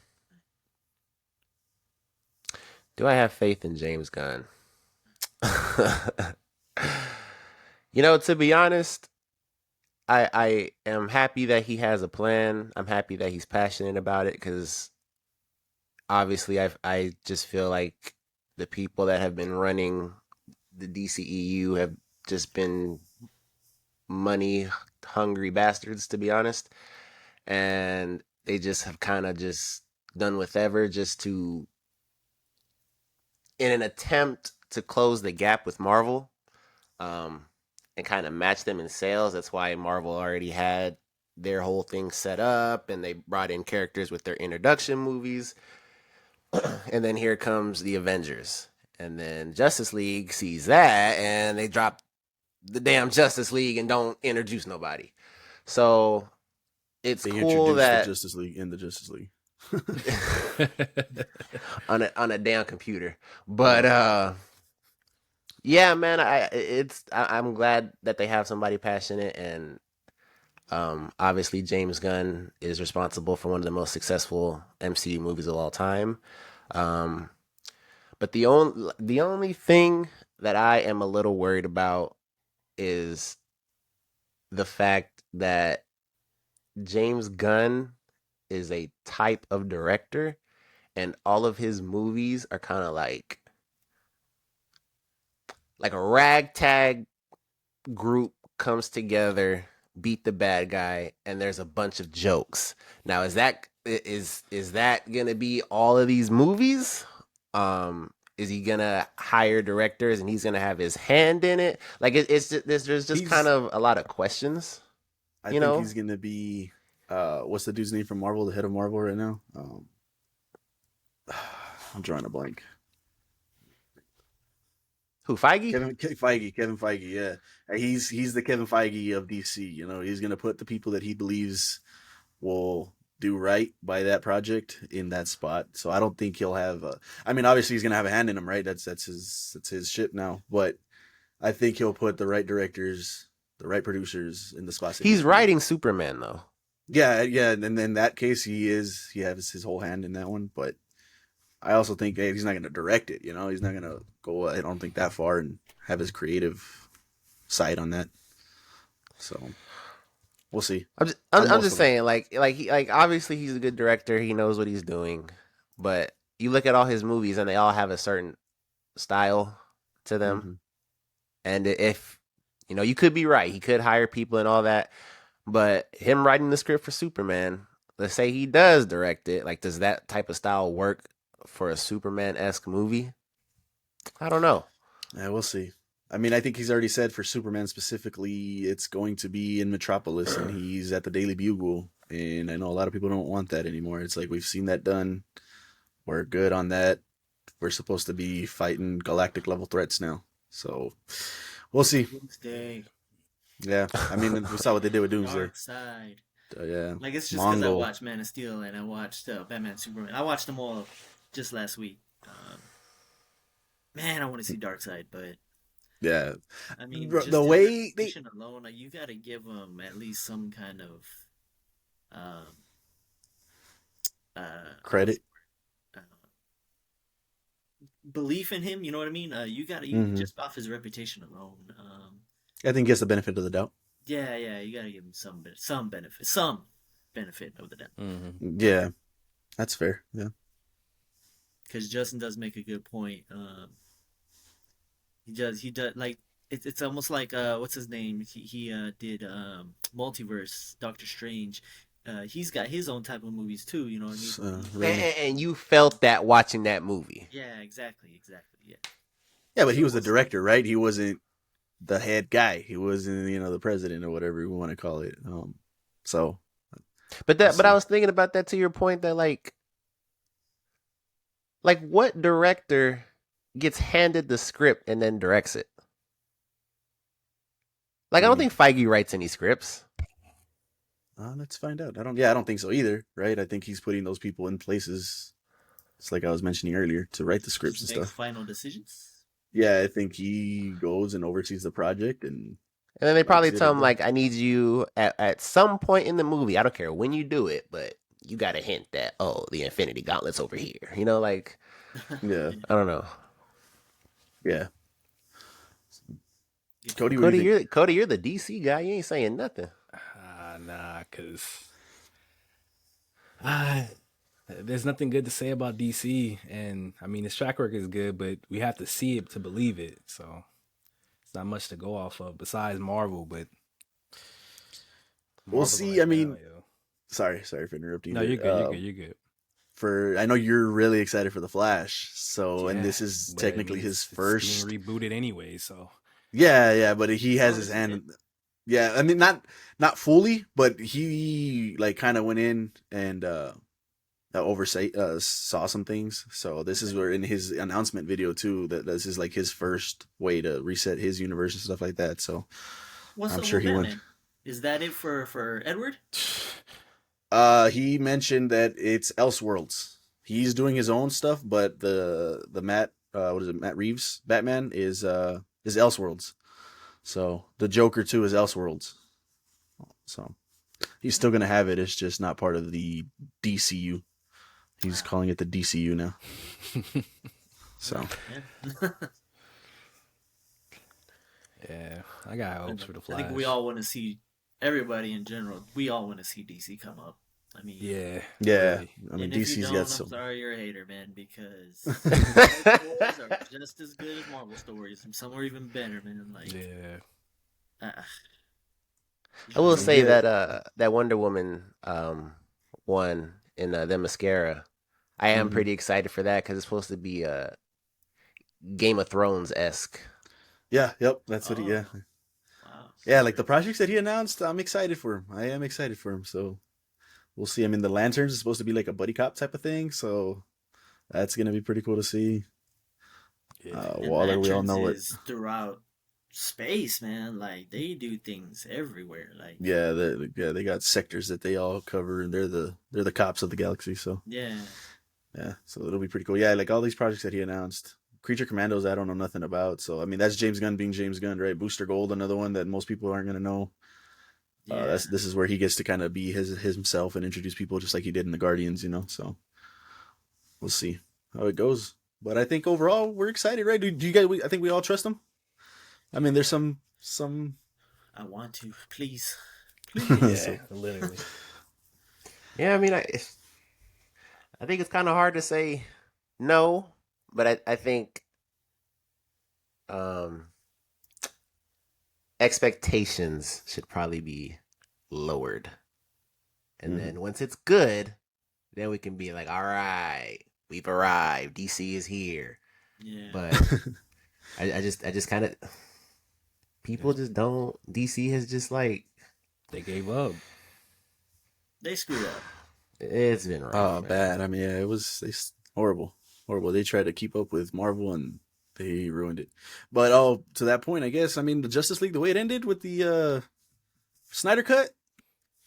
A: do I have faith in James Gunn? To be honest, I am happy that he has a plan. I'm happy that he's passionate about it because obviously I just feel like the people that have been running the DCEU have just been money hungry bastards, to be honest, and they just have kind of just done whatever just to in an attempt to close the gap with Marvel, um, and kind of match them in sales. That's why Marvel already had their whole thing set up, and they brought in characters with their introduction movies. And then here comes the Avengers, and then Justice League sees that, and they drop the damn Justice League and don't introduce nobody. So it's
B: They
A: cool
B: introduced the
A: that
B: Justice League in the Justice League.
A: on a damn computer, but
B: Yeah.
A: yeah, man, I'm glad that they have somebody passionate, and obviously James Gunn is responsible for one of the most successful MCU movies of all time. Um, but the only thing that I am a little worried about is the fact that James Gunn is a type of director, and all of his movies are kind of like a ragtag group comes together, beat the bad guy, and there's a bunch of jokes. Now, is that gonna be all of these movies? Is he gonna hire directors and he's gonna have his hand in it? Like it's just, there's just kind
B: He's.
A: of a lot of questions,
B: I
A: you
B: think
A: know.
B: he's gonna be. What's the dude's name from Marvel? The head of Marvel right now. I'm drawing a blank.
A: Who, Feige?
B: Kevin Feige, yeah. He's the Kevin Feige of DC. He's gonna put the people that he believes will do right by that project in that spot. So I don't think he'll have. I mean, obviously he's gonna have a hand in him, right? That's his ship now. But I think he'll put the right directors, the right producers in the spots they need
A: He's
B: to be.
A: writing Superman though.
B: Yeah, yeah. And in that case, he has his whole hand in that one. But I also think he's not gonna direct it. He's not gonna go. I don't think that far and have his creative side on that. So we'll see.
A: I'm just, I'm,
B: I'm
A: I'm just
B: also
A: saying, like obviously he's a good director. He knows what he's doing, but you look at all his movies and they all have a certain style to them.
B: mhm.
A: And if you could be right, he could hire people and all that. But him writing the script for Superman, let's say he does direct it. Like, does that type of style work for a Superman-esque movie? I don't know.
B: Yeah, we'll see. I mean, I think he's already said for Superman specifically, it's going to be in Metropolis, and he's at the Daily Bugle. And I know a lot of people don't want that anymore. It's like we've seen that done. We're good on that. We're supposed to be fighting galactic level threats now. So we'll see.
C: Doomsday,
B: Yeah, I mean, we saw what they did with Doomsday.
C: Dark Side.
B: Yeah,
C: Like it's just because I
B: Mongol.
C: watched Man of Steel and I watched Batman Superman. I watched them all just last week. Man, I want to see Dark Side, but
B: Yeah.
C: I mean,
B: The
C: just his
B: way they
C: reputation alone, like, you got to give him at least some kind of um what's
B: credit.
C: the word? Belief in him. You know what I mean? You got to you
B: Hmm.
C: just off his reputation alone.
B: I think he gets the benefit of the doubt.
C: Yeah, yeah, you got to give him some benefit of the doubt.
B: Yeah, that's fair. Yeah.
C: Because Justin does make a good point. He does like it's almost like what's his name? He did Multiverse, Doctor Strange. He's got his own type of movies too. You know what I mean?
B: Raimi.
A: And you felt that watching that movie.
C: Yeah, exactly. Yeah.
B: Yeah, but he
C: So
B: was the
C: we'll see.
B: director, right? He wasn't the head guy. He wasn't, the president or whatever you want to call it. So
A: But
B: we'll
A: I
B: see.
A: was thinking about that to your point that like what director gets handed the script and then directs it? Like I don't
B: Mm.
A: think Feige writes any scripts.
B: Let's find out. I don't think so either, right? I think he's putting those people in places. It's like I was mentioning earlier to write the scripts and
C: Just make
B: stuff.
C: final decisions.
B: Yeah, I think he goes and oversees the project and
A: And then they probably
B: makes it
A: tell
B: a
A: him
B: thing.
A: like, I need you at some point in the movie. I don't care when you do it, but you got to hint that the Infinity Gauntlet's over here. Like
B: Yeah,
A: I don't know.
B: yeah.
C: If
B: Cody,
C: you-
B: what do you think?
A: Cody, you're the DC guy. You ain't saying nothing.
D: Nah, cause there's nothing good to say about DC, and I mean his track record is good, but we have to see it to believe it. So it's not much to go off of besides Marvel, but
B: We'll
D: Marvel's
B: see.
D: like
B: I
D: hell,
B: mean,
D: yo.
B: sorry for interrupting.
D: No,
B: There.
D: you're good. You're good. You're good.
B: I know you're really excited for the Flash. So, and
D: Yeah,
B: this is
D: but I
B: technically
D: mean,
B: his
D: it's
B: first.
D: being rebooted anyway. So
B: Yeah, but he has his
C: Noticing it.
B: hand. Yeah, I mean not fully, but he like kind of went in and oversight saw some things. So this is where in his announcement video too that this is like his first way to reset his universe and stuff like that. So
C: What's
B: I'm
C: up
B: sure
C: with
B: he went.
C: Batman? Is that it for Edward?
B: He mentioned that it's Elseworlds. He's doing his own stuff, but the Matt what is it, Matt Reeves Batman is Elseworlds. So the Joker too is Elseworlds. So he's still gonna have it. It's just not part of the DCU. He's calling it the DCU now. So
C: Yeah.
D: yeah, I got hopes for the
C: I
D: Flash.
C: think we all want to see everybody in general. We all want to see DC come up. I mean,
D: yeah,
B: yeah,
D: really.
B: I mean
C: and if you
B: DC's
C: don't,
B: got
C: I'm
B: some.
C: sorry you're a hater, man, because Marvel stories are just as good as Marvel stories, and some are even better, man. Like,
D: Yeah,
C: uh,
A: I will say
B: Yeah.
A: that Wonder Woman one in the mascara. I am
B: Mhm.
A: pretty excited for that because it's supposed to be Game of Thrones esque.
B: Yeah, yep, that's what he.
C: Oh.
B: Yeah,
C: wow.
B: yeah, like the projects that he announced. I'm excited for him. I am excited for him. So we'll see. I mean, the Lanterns is supposed to be like a buddy cop type of thing, so that's gonna be pretty cool to see.
D: yeah.
C: And
B: Waller, we all
C: Lanterns
B: know it.
C: is throughout space, man. Like, they do things everywhere. Like,
B: Yeah, they got sectors that they all cover, and they're the cops of the galaxy. So
C: yeah.
B: so it'll be pretty cool. Yeah, like all these projects that he announced. Creature Commandos, I don't know nothing about. So I mean, that's James Gunn being James Gunn, right? Booster Gold, another one that most people aren't gonna know.
C: Yeah.
B: This is where he gets to kind of be his himself and introduce people just like he did in the Guardians, So we'll see how it goes. But I think overall we're excited, right? Do you guys? I think we all trust him. I mean, there's some.
C: I want to. Please.
D: Yeah,
B: So-
D: literally.
A: Yeah, I mean, I think it's kind of hard to say no, but I think um, expectations should probably be lowered. And
B: Mhm.
A: then once it's good, then we can be like, all right, we've arrived. DC is here.
C: Yeah.
A: But I just kind of people just don't. DC has just like
D: They gave up.
C: They screwed up.
A: it's been rough.
B: Oh,
A: man.
B: bad. I mean, yeah, it was horrible. They tried to keep up with Marvel and they ruined it. But to that point, I guess. I mean, the Justice League, the way it ended with the Snyder cut,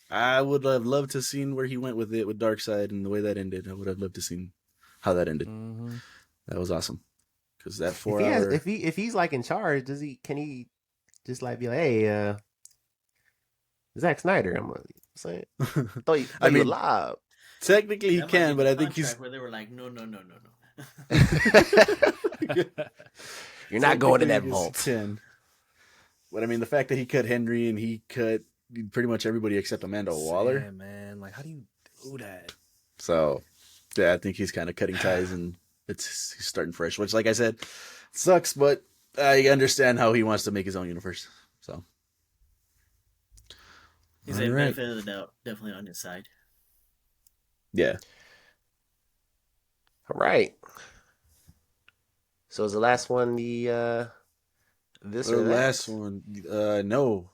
B: I would have loved to seen where he went with it with Darkseid and the way that ended. I would have loved to seen how that ended.
D: Mm-hmm.
B: That was awesome. because that
A: If he has,
B: 4 hour.
A: if he's like in charge, can he just like be like, hey, Zack Snyder, I'm gonna say, throw
B: I
A: you a
B: mean,
A: lob.
B: technically he
C: That might be
B: can, but
C: the
B: I think he's
C: contract where they were like, no.
A: You're not going to
B: technically, I
A: that
B: guess
A: vault.
B: he can. But I mean, the fact that he cut Henry and he cut pretty much everybody except Amanda Waller.
D: Yeah, man. Like, how do you do that?
B: So, yeah, I think he's kind of cutting ties and he's starting fresh, which, like I said, sucks, but I understand how he wants to make his own universe. So,
C: He's
B: All
C: a
B: right.
C: benefit of the doubt, definitely on his side.
B: yeah.
A: All right. So is the last one the this
B: The
A: or that?
B: last one, no.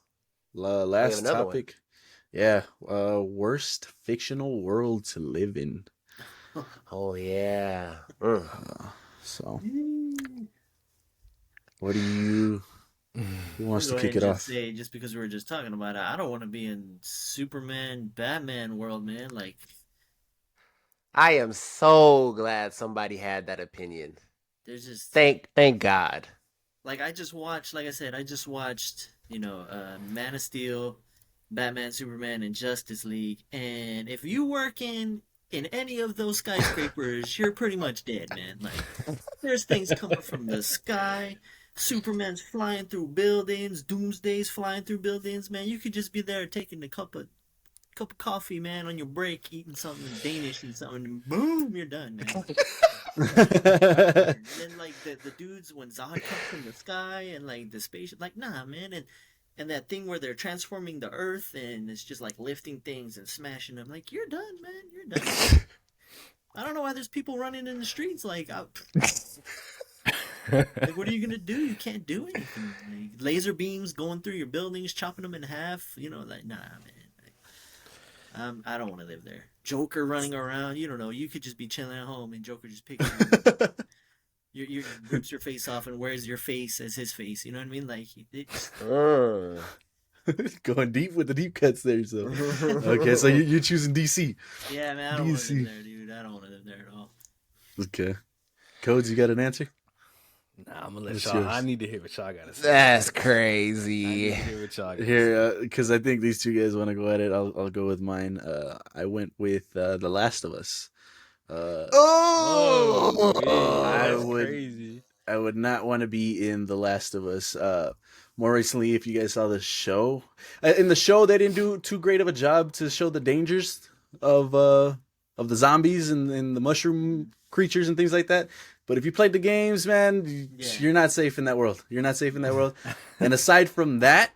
B: Last
A: another one.
B: topic. Yeah, worst fictional world to live in.
A: Oh yeah.
B: So, what do you... Who wants to
C: Go ahead
B: kick
C: and
B: it
C: just
B: off?
C: say, just because we were just talking about it, I don't want to be in Superman, Batman world, man. Like,
A: I am so glad somebody had that opinion.
C: there's just
A: Thank God.
C: like I just watched, like I said, I just watched, Man of Steel, Batman, Superman, and Justice League. And if you work in any of those skyscrapers, you're pretty much dead, man. Like, there's things coming from the sky. Superman's flying through buildings. Doomsday's flying through buildings, man. You could just be there taking a cup of coffee, man, on your break, eating something Danish and something, and boom, you're done, man. And then like the dudes when Zod comes from the sky and like the spaceship, like nah, man, and that thing where they're transforming the Earth and it's just like lifting things and smashing them, like you're done, man, you're done. I don't know why there's people running in the streets like. Like, what are you gonna do? You can't do anything. Like, laser beams going through your buildings, chopping them in half. Like nah, man. I don't want to live there. Joker running around. You don't know. You could just be chilling at home, and Joker just picks you, rips your face off and wears your face as his face. You know what I mean? Like,
B: Going deep with the deep cuts there. So, okay, so you're choosing DC.
C: yeah, man. I don't want to
B: DC.
C: live there, dude. I don't want to live there at all.
B: Okay, Codes, you got an answer?
D: Nah, I'm gonna let
B: What's
D: y'all.
B: yours?
D: I need to hear what y'all gotta say.
A: That's
D: I need
A: crazy.
D: to hear what y'all gotta say.
B: Here, because I think these two guys want to go at it. I'll go with mine. I went with The Last of Us.
A: Oh,
D: That's
B: would-
D: crazy.
B: I would not want to be in The Last of Us. More recently, if you guys saw the show, in the show they didn't do too great of a job to show the dangers of the zombies and the mushroom creatures and things like that. But if you played the games, man, you're not safe in that world. You're not safe in that world. And aside from that,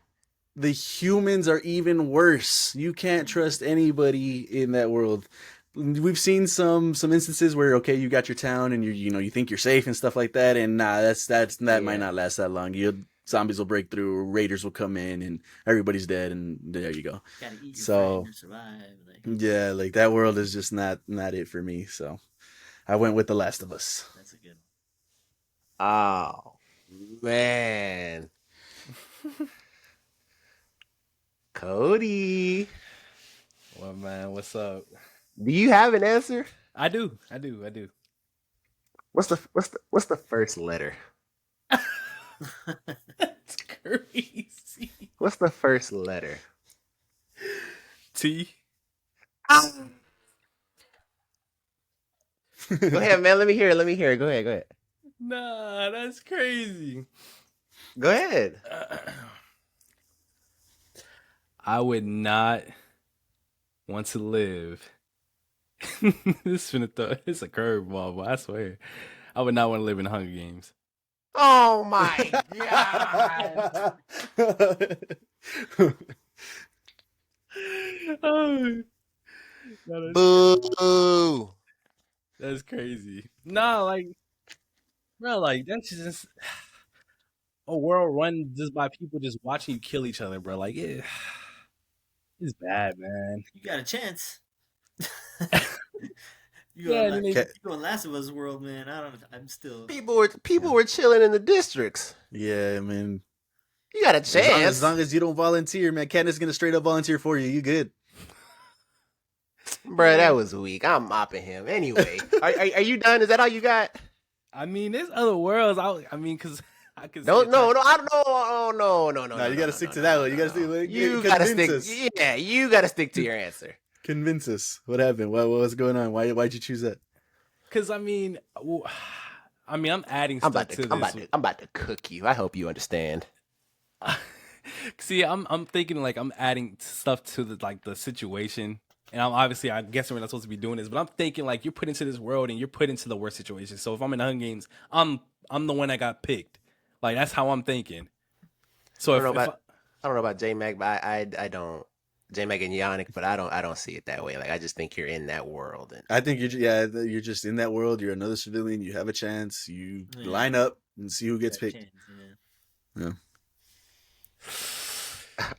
B: the humans are even worse. You can't trust anybody in that world. We've seen some instances where you got your town and you think you're safe and stuff like that, and nah, that might not last that long. Zombies will break through, raiders will come in, and everybody's dead, and there you go.
C: Gotta eat your
B: So-
C: friend to survive. Like,
B: Yeah, like that world is just not it for me. So I went with The Last of Us.
C: that's a good one.
A: Oh man, Cody,
D: Well, man, what's up?
A: do you have an answer?
D: I do.
A: What's the first letter?
D: That's crazy.
A: What's the first letter?
D: T.
A: Go ahead, man. Let me hear it. Go ahead.
D: Nah, that's crazy.
A: Go ahead.
D: I would not want to live. It's a curveball, but I swear, I would not want to live in the Hunger Games.
A: Oh my god.
D: Oh,
A: Boo.
D: that's crazy. No, like, bro, like that's just a world run just by people just watching you kill each other, bro. Like, it's bad, man.
C: You got a chance.
D: Yeah, and then
C: you
D: they-
C: go in Last of Us world, man. I'm still.
A: People were chilling in the districts.
B: Yeah, I mean,
A: You got a
B: as
A: chance.
B: long as you don't volunteer, man, Candace's gonna straight up volunteer for you. You good?
A: Bruh, that was weak. I'm mopping him. Anyway, are you done? Is that all you got?
D: I mean, there's other worlds. I mean, because I could
A: No,
D: see
A: no, no, I don't know. Oh,
B: No, you gotta stick to that one. You gotta stick.
A: You gotta
B: Convince
A: stick.
B: us.
A: Yeah, you gotta stick to your answer.
B: Convince us. What happened? What's going on? Why'd you choose that?
D: Because I mean, I'm adding
A: I'm
D: stuff
A: about
D: to
A: to, I'm
D: this.
A: about to, I'm about to cook you. I hope you understand.
D: See, I'm thinking like I'm adding stuff to the situation, and I guess we're not supposed to be doing this, but I'm thinking like you're put into this world and you're put into the worst situation. So if I'm in the Hunger Games, I'm the one that got picked. Like that's how I'm thinking. So
A: I don't know about J Mac, but I don't J Mac and Yannick, but I don't see it that way. Like I just think you're in that world. And
B: I think you're just in that world. You're another civilian. You have a chance. You line up and see who gets picked.
C: Chance,
B: Yeah.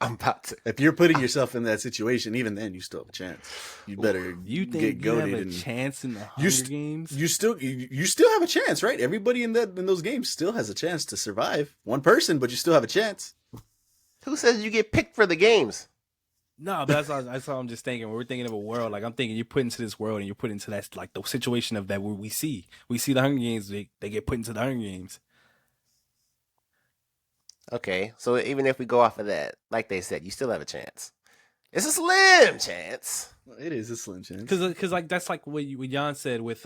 A: I'm about to.
B: If you're putting yourself in that situation, even then you still have a chance. You better
D: you
B: get
D: think you have
B: goaded
D: a
B: and
D: chance in the Hunger Games?
B: you still have a chance, right? Everybody in those games still has a chance to survive. One person, but you still have a chance.
A: Who says you get picked for the games?
D: No, but that's all I'm just thinking. When we're thinking of a world, like I'm thinking you're put into this world and you're put into that like the situation of that where we see the Hunger Games. They get put into the Hunger Games.
A: Okay, so even if we go off of that, like they said, you still have a chance. It's a slim chance.
B: It is a slim chance.
D: Because like that's like what Jan said with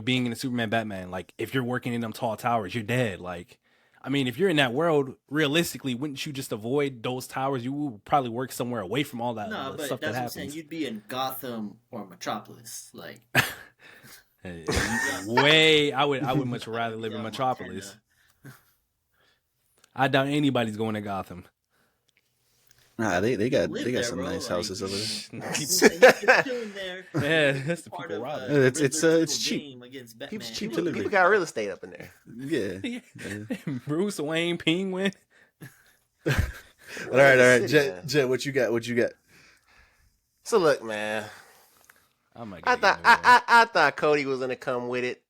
D: being in the Superman Batman. Like if you're working in them tall towers, you're dead. Like I mean, if you're in that world, realistically, wouldn't you just avoid those towers? You would probably work somewhere away from all that
C: No, but
D: stuff
C: that's
D: that
C: what I'm saying.
D: happens.
C: You'd be in Gotham or Metropolis, like.
D: I would much rather live in Metropolis. I doubt anybody's going to Gotham.
B: Nah, they got
C: Live
B: some
C: there, bro,
B: nice
C: like,
B: houses over there.
C: People chilling there.
D: Yeah, that's the
C: Part
D: people
C: of,
D: robbing.
B: It's cheap.
C: game against Batman.
B: It's cheap to live
A: People
B: there.
A: got real estate up in there.
B: Yeah.
D: Bruce Wayne, Penguin.
B: All right.
A: City,
B: Jet, what you got?
A: So look, man.
D: I
A: I thought Cody was gonna come with it.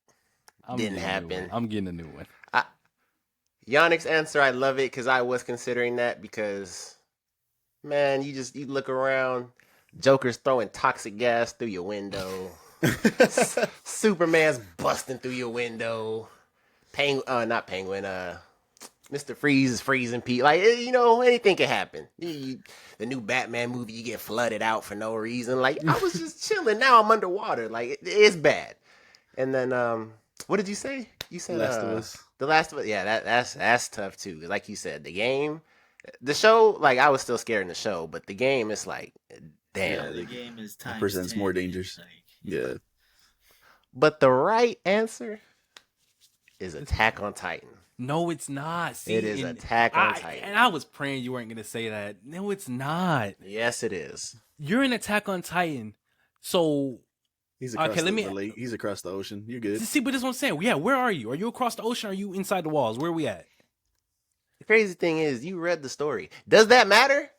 A: Didn't
D: getting a new
A: happen.
D: one. I'm getting a new one.
A: Yannick's answer, I love it because I was considering that because, man, you look around, Joker's throwing toxic gas through your window, Superman's busting through your window, not Penguin, Mr. Freeze is freezing people. Like, anything can happen. The new Batman movie, you get flooded out for no reason. Like, I was just chilling. Now I'm underwater. Like, it's bad. And then, what did you say? You said
B: Last of Us.
A: The Last of Us. Yeah, that's tough too. Like you said, the show. Like I was still scared in the show, but the game is like, damn.
C: Yeah, the game is times
B: presents
C: 10.
B: more dangers.
C: Like,
B: Yeah.
A: But the right answer is Attack on Titan.
D: No, it's not. See,
A: It is Attack on Titan.
D: And I was praying you weren't going to say that. No, it's not.
A: Yes, it is.
D: You're in Attack on Titan. So,
B: He's across
D: Okay,
B: he's across the ocean. You're good.
D: see, but this is what I'm saying. Yeah, where are you? Are you across the ocean or are you inside the walls? Where are we at?
A: The crazy thing is, you read the story. Does that matter?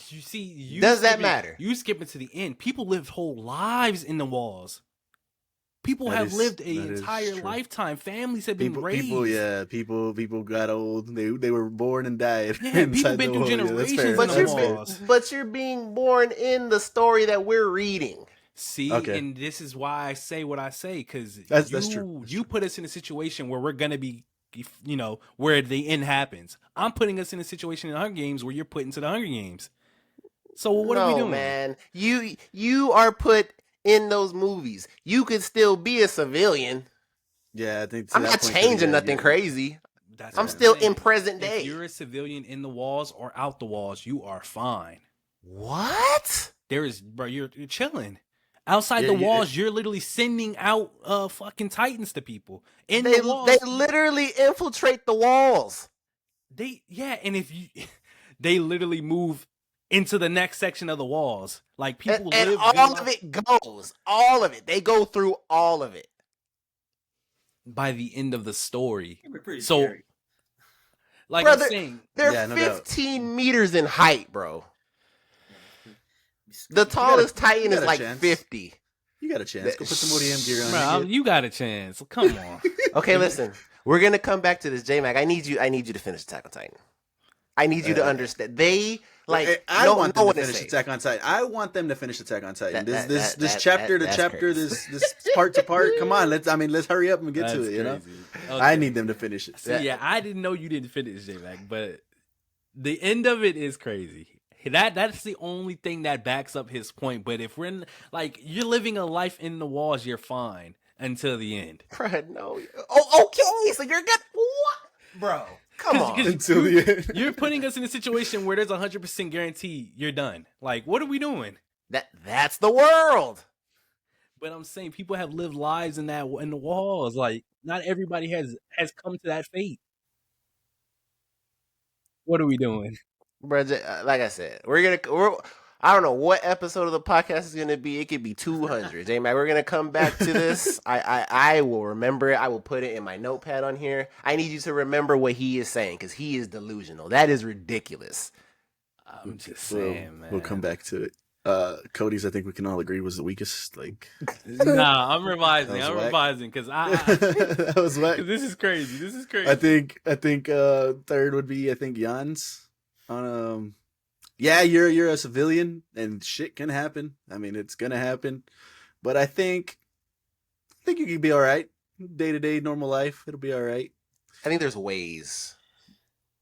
D: You see,
A: Does that matter?
D: You skipping to the end. People live whole lives in the walls. People
B: That
D: have
B: is-
D: lived
B: that
D: an
B: is
D: entire
B: true.
D: lifetime. Families have been raised.
B: People got old. They were born and died.
D: Yeah, people
B: inside
D: been
B: the
D: through
B: wall. Yeah, that's
D: generations
B: fair.
D: in
A: But
D: the
B: That's
A: you're,
B: fair.
D: walls.
A: but you're being born in the story that we're reading.
D: See,
B: Okay.
D: and this is why I say what I say, because
B: That's true. That's
D: you put us in a situation where we're gonna be, where the end happens. I'm putting us in a situation in the Hunger Games where you're put into the Hunger Games. So what are we doing,
A: man? You are put in those movies. You could still be a civilian.
B: Yeah, I think to
A: I'm
B: that
A: not
B: point,
A: changing
B: yeah,
A: nothing
B: yeah.
A: crazy.
D: That's
A: I'm
D: what
A: still
D: saying.
A: in present day.
D: If you're a civilian in the walls or out the walls, you are fine.
A: What?
D: Bro, you're chilling. Outside
B: Yeah,
D: the walls, you're literally sending out fucking Titans to people. In
A: They
D: the walls,
A: they literally infiltrate the walls.
D: and if you, they literally move into the next section of the walls. Like people
A: And
D: live
A: all of it goes. All of it. They go through all of it.
D: by the end of the story.
C: It would be pretty
D: So,
C: scary.
D: like
A: Brother,
D: I'm saying,
A: They're
B: Yeah, no doubt.
A: 15 meters in height, bro. The
B: You
A: tallest
B: got a
A: Titan is like
B: chance.
A: 50.
B: You got a chance. Go put some ODM gear on.
D: bro,
B: You're good.
D: you got a chance. Come on.
A: Okay, listen. We're gonna come back to this, J-Mac. I need you to finish Attack on Titan. I need you to understand. They Like
B: I
A: no,
B: want
A: no
B: them
A: one
B: to
A: is
B: finish
A: safe.
B: Attack on Titan. I want them to finish Attack on Titan. This
A: That-
B: chapter to
A: that's
B: chapter,
A: crazy.
B: this part to part. Come on, let's hurry up and get to
D: That's
B: it. You know,
D: crazy.
B: I
D: Okay.
B: need them to finish it.
D: See, yeah, I didn't know you didn't finish J-Mac, but the end of it is crazy. That's the only thing that backs up his point. But if we're in, like, you're living a life in the walls, you're fine until the end.
A: Bruh, no. Oh, okay. So you're good. What, bro? Come on.
B: Until the end.
D: You're putting us in a situation where there's 100% guarantee you're done. Like, what are we doing?
A: That's the world.
D: But I'm saying people have lived lives in the walls. Like, not everybody has come to that fate. What are we doing?
A: Bro, like I said, I don't know what episode of the podcast is gonna be. It could be 200. J-Mac, we're gonna come back to this. I will remember it. I will put it in my notepad on here. I need you to remember what he is saying because he is delusional. That is ridiculous.
D: I'm just saying, man.
B: We'll come back to it. Cody's, I think we can all agree, was the weakest. Like,
D: Nah, I'm revising.
B: That was
D: I'm
B: whack.
D: revising because
B: that was whack.
D: this is crazy. This is crazy.
B: I think third would be Jan's. Yeah, you're a civilian and shit can happen. I mean, it's gonna happen, but I think you can be all right. Day to day, normal life, it'll be all right.
A: I think there's ways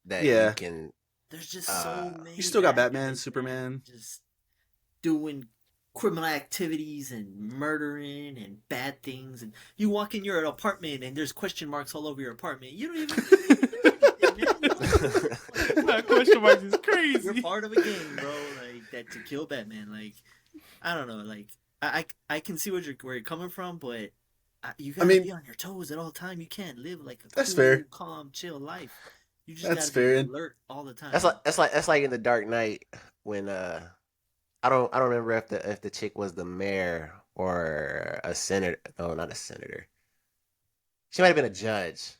A: that
B: Yeah.
A: you can.
C: There's just so many.
B: You still got
C: actors,
B: Batman,
C: man,
B: Superman.
C: just doing criminal activities and murdering and bad things, and you walk in your apartment and there's question marks all over your apartment. You don't even.
D: That question marks is crazy.
C: You're part of a game, bro. Like that to kill Batman. Like I don't know. Like I can see where you're coming from, but you gotta be on your toes at all time. You can't live like a
B: That's
C: cool,
B: fair.
C: calm, chill life. You just
B: That's
C: gotta
B: fair.
C: be alert all the time.
A: That's like in the Dark Knight when I don't remember if the chick was the mayor or a senator. No, not a senator. She might have been a judge,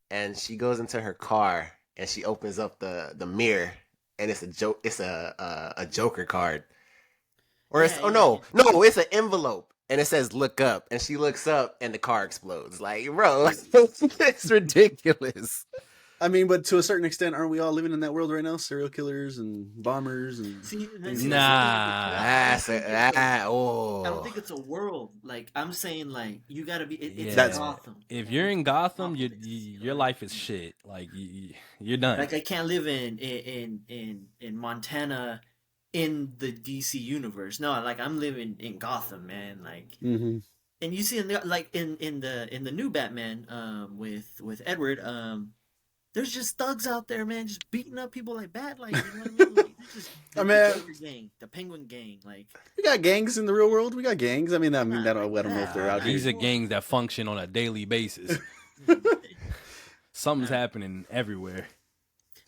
A: and she goes into her car and she opens up the mirror and it's a joke. It's a Joker card, or it's no, it's an envelope and it says "look up," and she looks up and the car explodes. Like, bro, it's ridiculous.
B: I mean, but to a certain extent, aren't we all living in that world right now? Serial killers and bombers and
D: Nah.
C: I don't think it's a world. Like I'm saying, like you gotta be. It's Gotham.
D: If you're in Gotham, your life is shit. Like you're done.
C: Like I can't live in Montana in the DC universe. No, like I'm living in Gotham, man. Like, and you see in the new Batman, with Edward, there's just thugs out there, man, just beating up people like bad, like you know what I mean? Like, just, the Joker gang, the Penguin gang, like
B: we got gangs in the real world. We got gangs. I don't know if they're out
D: These
B: here.
D: are gangs that function on a daily basis. Something's happening everywhere.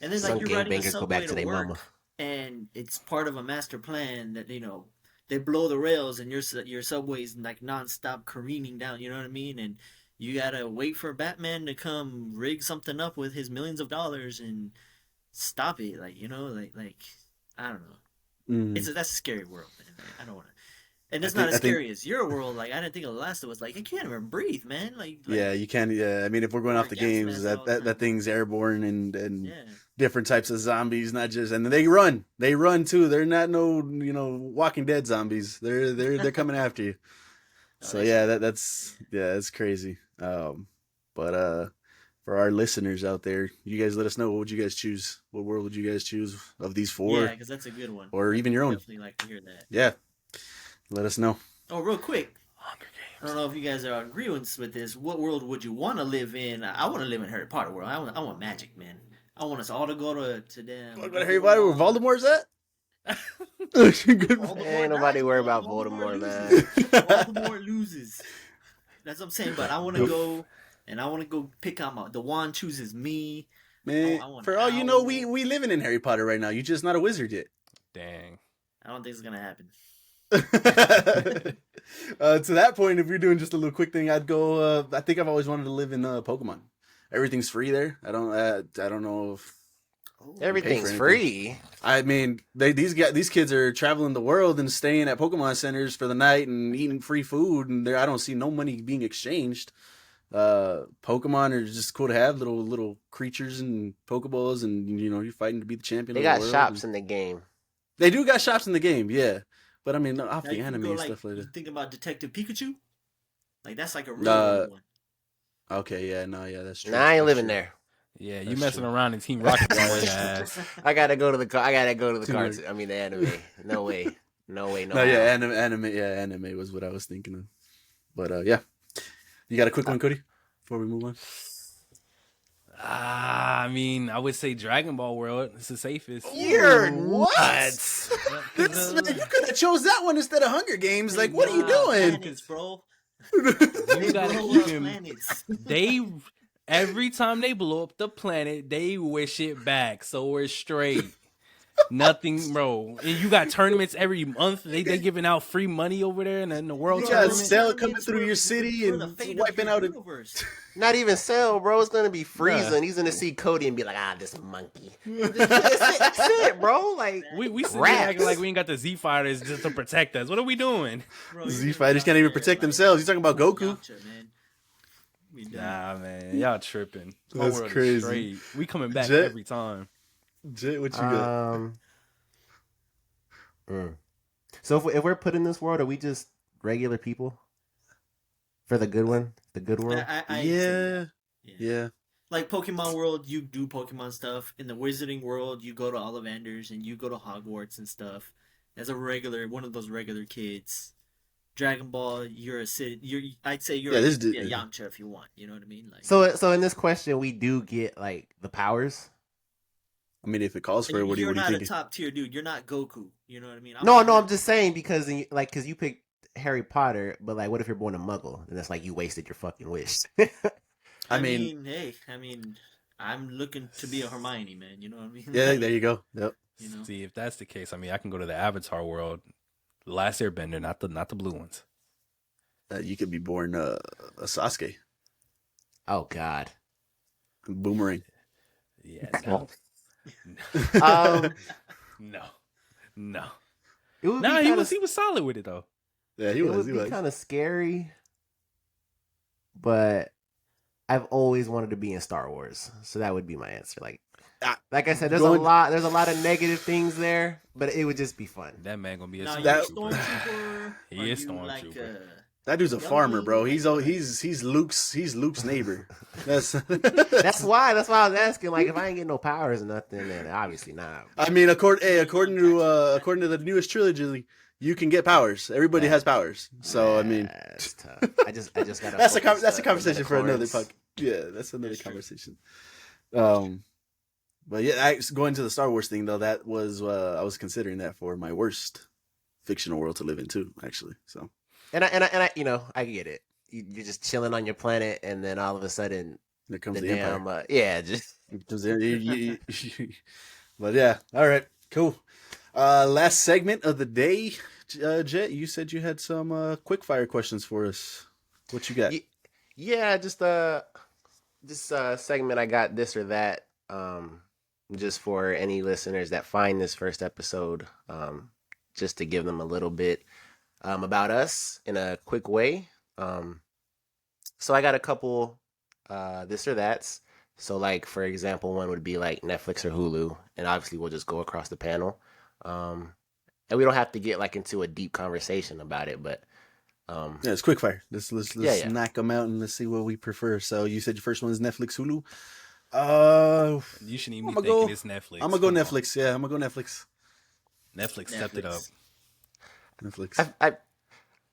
C: And then
A: Some
C: like you're riding a
A: gangbangers go
C: subway
A: back to
C: to
A: their
C: work,
A: mama.
C: and it's part of a master plan that they blow the rails and your subway's like nonstop careening down. You know what I mean? And you gotta wait for Batman to come rig something up with his millions of dollars and stop it. Like like I don't know. That's a scary world, man. I don't want to. And it's not as scary as your world. Like I didn't think of The Last of Us. Like you can't even breathe, man. Like
B: yeah, you can. Yeah, I mean, if we're going off the games, that thing's airborne and different types of zombies, not just and they run too. They're not no Walking Dead zombies. They're coming after you. So yeah, that's crazy. But for our listeners out there, you guys let us know, what would you guys choose? What world would you guys choose of these four?
C: Yeah, because that's a good one.
B: Or even your own.
C: Definitely like to hear that.
B: Yeah, let us know.
C: Oh, real quick. Hunger Games. I don't know if you guys are in agreement with this. What world would you want to live in? I want to live in Harry Potter world. I want magic, man. I want us all to go to them.
B: What about Harry Potter where Voldemort's at?
A: Ain't nobody worried about Voldemort, man.
C: Voldemort loses. That's what I'm saying. But I want to go, and I want to go pick out the wand chooses me.
B: Man, for all you know, we living in Harry Potter right now. You're just not a wizard yet.
D: Dang.
C: I don't think it's gonna happen.
B: To that point, if you're doing just a little quick thing, I'd go. I think I've always wanted to live in Pokemon. Everything's free there. I don't know if
A: everything's free.
B: I mean, these kids are traveling the world and staying at Pokemon centers for the night and eating free food, and I don't see no money being exchanged. Pokemon are just cool to have, little creatures and Pokeballs, and you're fighting to be the champion.
A: They
B: of the
A: got
B: world
A: shops in the game.
B: They do got shops in the game, yeah. But I mean, off
C: Now
B: the
C: you can
B: anime
C: go
B: and
C: like
B: stuff like
C: you
B: that.
C: think about Detective Pikachu, like that's like a real
B: Uh,
C: one.
B: Okay, yeah, no, yeah, that's true.
A: Nah, I ain't
B: That's
A: living
B: true.
A: there.
D: Yeah, you
B: That's
D: messing
B: true.
D: around in Team Rocket
B: Yeah,
D: Boy
B: that's
D: ass.
A: I gotta go to the. I gotta go to the
B: Teamwork.
A: cartoon. I mean the anime. No way. No way. No.
B: No,
A: how.
B: yeah, anime was what I was thinking of. But yeah, you got a quick one, Cody, before we move on.
D: I mean, I would say Dragon Ball World. It's the safest.
A: You're
B: What?
A: nuts.
D: Yeah,
B: This
D: 'cause,
B: man, you could have chose that one instead of Hunger Games. Like, what are you
C: Nah,
B: doing?
C: planets, bro.
D: you
C: They
D: gotta
C: blow
D: keep
C: up
D: him.
C: planets.
D: They every time they blow up the planet, they wish it back, so we're straight. Nothing, bro. And you got tournaments every month. They giving out free money over there in the world
B: You got
D: tournament.
B: Cell coming through your city
C: For the
B: and
C: fate of
B: wiping
C: your
B: out.
C: universe.
A: Not even Cell, bro. It's gonna be Frieza,
D: Bruh.
A: and he's gonna see Cody and be like, this monkey. That's it, bro. Like,
D: We sitting
A: raps.
D: there acting like we ain't got the Z fighters just to protect us. What are we doing?
C: Bro, you're
B: Z
C: gonna
B: fighters
C: be
B: can't
C: out
B: even
C: there,
B: protect
C: like,
B: themselves. You talking about Goku?
C: Yamcha, man. We done.
D: Nah, man, y'all tripping. My
B: That's
D: world is
B: crazy.
D: straight. We coming back
B: Jet-
D: every time.
B: Jay, what you got?
A: So if we're put in this world, are we just regular people? For the good one, the good world.
B: Yeah.
C: Like Pokemon World, you do Pokemon stuff. In the Wizarding World, you go to Ollivanders and you go to Hogwarts and stuff. As a regular, one of those regular kids. Dragon Ball, you're a city. I'd say you're Yamcha if you want. You know what I mean? Like,
A: So in this question, we do get like the powers.
B: I mean, if it calls for it, what do you
C: you're not
B: think?
C: a top tier dude. You're not Goku. You know what I mean?
A: I'm just saying because you picked Harry Potter, but like, what if you're born a Muggle and that's like you wasted your fucking wish?
C: I mean, I'm looking to be a Hermione, man. You know what I mean?
B: Yeah, there you go. Yep.
C: You know?
D: See, if that's the case, I mean, I can go to the Avatar world, the Last Airbender, not the blue ones.
B: You could be born a Sasuke,
A: Oh God.
B: Boomerang.
D: Yeah, no, no.
A: It would
D: Nah,
A: be
D: he was solid with it though.
B: Yeah, he
A: it
B: was.
A: would be kind of scary, but I've always wanted to be in Star Wars, so that would be my answer. Like I said, there's a lot of negative things there, but it would just be fun.
D: That man gonna be a
C: Now,
D: stormtrooper.
C: Stormtrooper.
D: He is
C: Are you
D: Stormtrooper.
B: That dude's a
C: Young
B: farmer, bro.
C: dude.
B: He's Luke's neighbor. That's
A: That's why I was asking. Like, if I ain't getting no powers or nothing, then obviously not.
B: I mean, according to the newest trilogy, you can get powers. Everybody has powers. So I mean,
A: That's tough. I just got.
B: that's a conversation for another podcast. Yeah, that's another conversation. But yeah, going to the Star Wars thing though, that was I was considering that for my worst fictional world to live in too, actually. So.
A: And I I get it. You're just chilling on your planet, and then all of a sudden,
B: There comes
A: the
B: the
A: damn
B: Empire.
A: just.
B: But yeah, all right, cool. Last segment of the day, Jet. You said you had some quick fire questions for us. What you got?
A: Yeah, just this segment. I got this or that. Just for any listeners that find this first episode, just to give them a little bit. About us in a quick way. So I got a couple this or that's. So like, for example, one would be like Netflix or Hulu, and obviously we'll just go across the panel. And we don't have to get like into a deep conversation about it, but
B: yeah, it's quick fire. Let's
A: Yeah.
B: knock them out and let's see what we prefer. So you said your first one is Netflix, Hulu.
D: You shouldn't even
B: I'm
D: be
B: gonna
D: thinking
B: go-
D: it's Netflix.
B: I'm gonna go
D: Come on.
B: Netflix. Yeah, I'm gonna go Netflix.
D: Netflix stepped it up.
B: Netflix.
A: I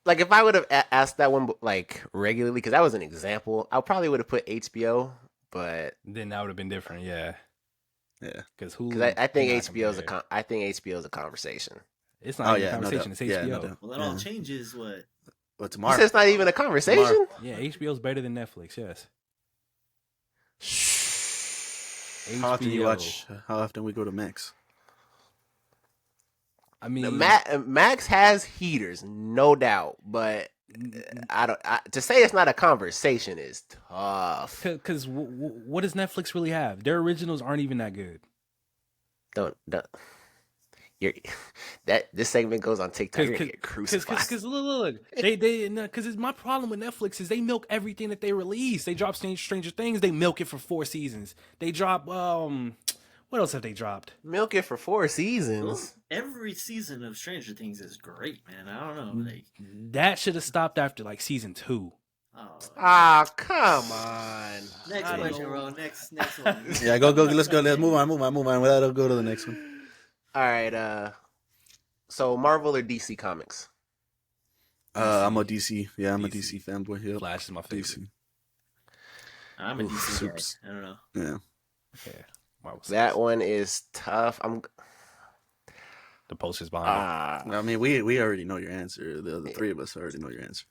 A: like if I would have asked that one like regularly, because that was an example, I probably would have put HBO, but
D: Then that would have been different, yeah.
B: Yeah.
D: Because Hulu.
A: because I think
D: cannot
A: HBO is
D: compare.
A: I think HBO is a conversation.
D: It's
B: Oh
D: not even
B: yeah,
D: a
B: no
D: conversation.
B: doubt.
D: It's
B: Yeah,
D: HBO.
B: no doubt.
C: Well, that all changes what?
B: But
A: You
B: tomorrow.
A: said it's not even a conversation.
D: Yeah, HBO's better than Netflix. Yes.
B: How often you
D: HBO.
B: watch? How often we go to Max?
D: I mean,
A: Max has heaters, no doubt, but to say it's not a conversation is tough.
D: because what does Netflix really have? Their originals aren't even that good.
A: Don't you're this segment goes on TikTok. You're gonna get crucified.
D: Because look, because it's my problem with Netflix is they milk everything that they release. They drop Stranger Things, they milk it for 4 seasons. They drop What else have they dropped?
A: Milk it for 4 seasons.
C: Every season of Stranger Things is great, man. I don't know, like,
D: That should have stopped after like season 2.
C: oh.
A: Ah, come on.
C: Next
D: I don't
C: question,
D: know.
C: bro. Next one.
B: Yeah, go. Let's go. Let's move on. We'll go to the next one.
A: All right. So Marvel or DC Comics?
B: I'm a DC. Yeah, I'm a
D: DC.
B: DC fanboy. Yep.
D: Flash is my favorite.
B: DC.
C: I'm a
B: Oof,
C: DC
B: soups.
C: guy. I don't know.
B: Yeah.
D: Yeah, Marvel
A: That
D: sucks.
A: one is tough.
D: The posters behind
B: I mean, we already know your answer. The three of us already know your answer.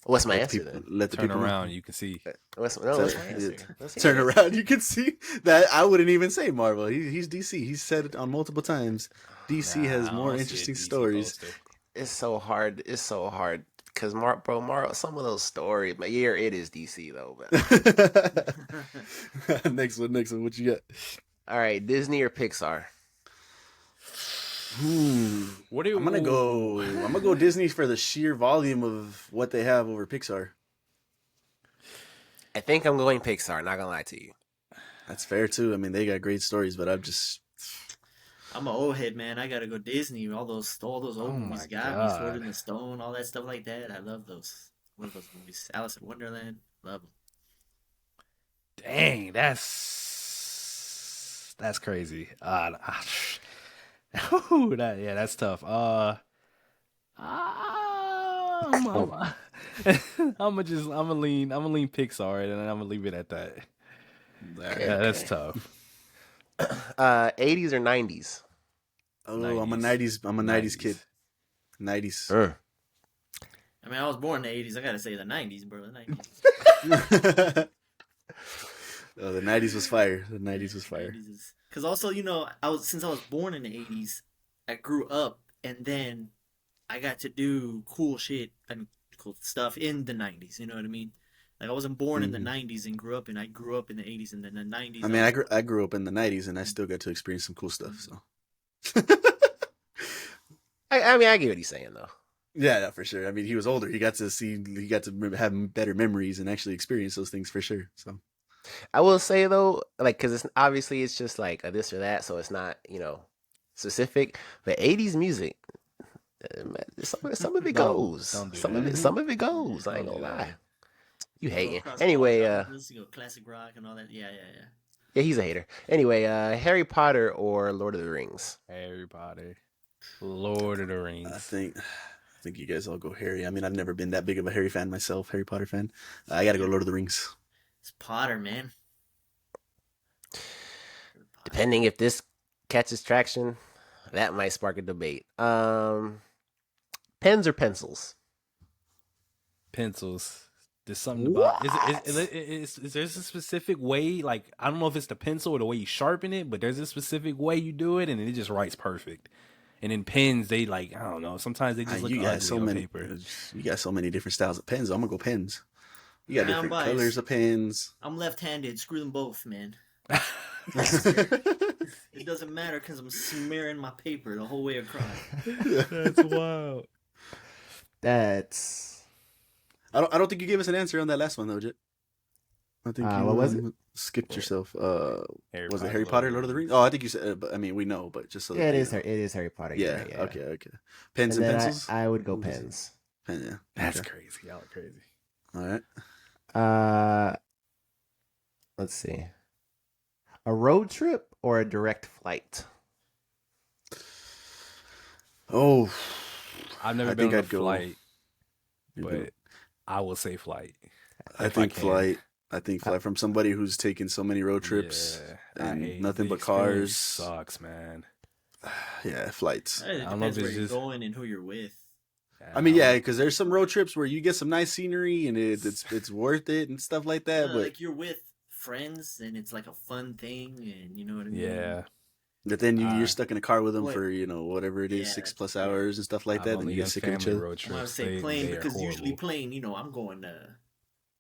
A: What's my
B: Let
A: answer
B: the people,
A: then?
B: let the
D: Turn
B: people know.
D: around, you can see.
A: What's my answer? Let's hear
B: Turn
A: it.
B: around, you can see that I wouldn't even say Marvel. He's DC. He's said it on multiple times. DC
D: Nah,
B: has
D: I
B: more
D: don't see a
B: interesting
D: DC
B: stories.
D: poster.
A: It's so hard. It's so hard because Marvel, some of those stories. But yeah, it is DC though. But
B: Next one. What you got?
A: all right, Disney or Pixar?
D: What do you?
B: I'm gonna go Disney for the sheer volume of what they have over Pixar.
A: I think I'm going Pixar. Not gonna lie to you.
B: That's fair too. I mean, they got great stories, but
C: I'm an old head, man. I gotta go Disney. All those old
D: Oh
C: movies
D: my
C: got me. Sword
D: God.
C: in the Stone, all that stuff like that. I love those. Love those movies. Alice in Wonderland. Love them.
D: Dang, that's crazy. That's tough. I'm gonna lean Pixar, and I'm gonna leave it at that. Yeah, that's tough.
A: 80s or 90s?
B: I'm a
D: 90s.
B: '90s kid. '90s.
C: I mean, I was born in the 80s. I gotta say the 90s, bro. The 90s.
B: The '90s was fire. The '90s was fire.
C: Because also, since I was born in the 80s, I grew up, and then I got to do cool shit and cool stuff in the 90s. You know what I mean? Like, I wasn't born in the 90s and grew up in the 80s, and then the 90s.
B: I mean, I grew up in the '90s, and I still got to experience some cool stuff. So.
A: I mean, I get what he's saying though.
B: Yeah, for sure. I mean, he was older. He got to have better memories and actually experience those things for sure. So,
A: I will say though, like, because it's just like a this or that, so it's not specific. But 80s music, some of it goes.
D: Don't do
A: Some
D: that.
A: of it goes. I ain't
D: Don't
A: gonna
D: do that.
A: lie. You hating?
C: Across
A: Anyway,
C: all genres, classic rock and all that. Yeah.
A: yeah, he's a hater. Anyway, Harry Potter or Lord of the Rings?
D: Harry Potter, Lord of the Rings.
B: I think you guys all go Harry. I mean, I've never been that big of a Harry Potter fan. I got to go Lord of the Rings.
C: It's Potter, man.
A: Depending if this catches traction, that might spark a debate. Pens or pencils?
D: Pencils. There's something about is there a specific way? Like, I don't know if it's the pencil or the way you sharpen it, but there's a specific way you do it, and it just writes perfect. And in pens, they I don't know. Sometimes they just look ugly on paper.
B: You got so many different styles of pens. I'm gonna go pens. You got
C: Man, I'm
B: different
C: biased.
B: colors of pens.
C: I'm left-handed. Screw them both, man. It doesn't matter because I'm smearing my paper the whole way across.
D: That's wild.
A: That's
B: I don't think you gave us an answer on that last one though, Jet. I think you
A: what was it?
B: skipped yourself.
D: Harry
B: Was it
D: Potter,
B: Harry Potter, Lord of the Rings? Oh, I think you said. But I mean, we know, but just so
A: yeah,
B: that
A: it is Harry Potter.
B: Yeah.
A: Right,
B: Okay. Pens and
A: then
B: pencils.
A: I would go pens.
B: Pen, yeah.
D: That's
B: Okay.
D: crazy. Y'all are crazy.
B: All right.
A: Let's see. A road trip or a direct flight?
B: Oh,
D: I've never
B: I
D: been
B: think
D: on a
B: I'd go-
D: flight,
B: you
D: but
B: go.
D: I will say flight.
B: I
D: if
B: think
D: can.
B: flight. I think flight from somebody who's taken so many road trips
D: Yeah,
B: and nothing
D: the
B: but
D: experience
B: cars.
D: Sucks, man.
B: Yeah, flights.
C: It
D: don't know if
C: depends where
D: it's
C: you're
D: just-
C: going and who you're with.
B: I mean, yeah, because there's some road trips where you get some nice scenery and it's worth it and stuff like that. But
C: Like you're with friends and it's like a fun thing, and you know what I mean.
D: Yeah.
B: but then you're stuck in a car with them
C: What?
B: for whatever it is,
C: Yeah,
B: 6+
C: yeah.
B: hours and stuff like
D: I've
B: that. And
D: only
B: you get
D: done
B: sick of each
D: family
B: other.
D: road
C: I want
D: trips.
C: to say plane
D: they are
C: because usually
D: horrible.
C: plane,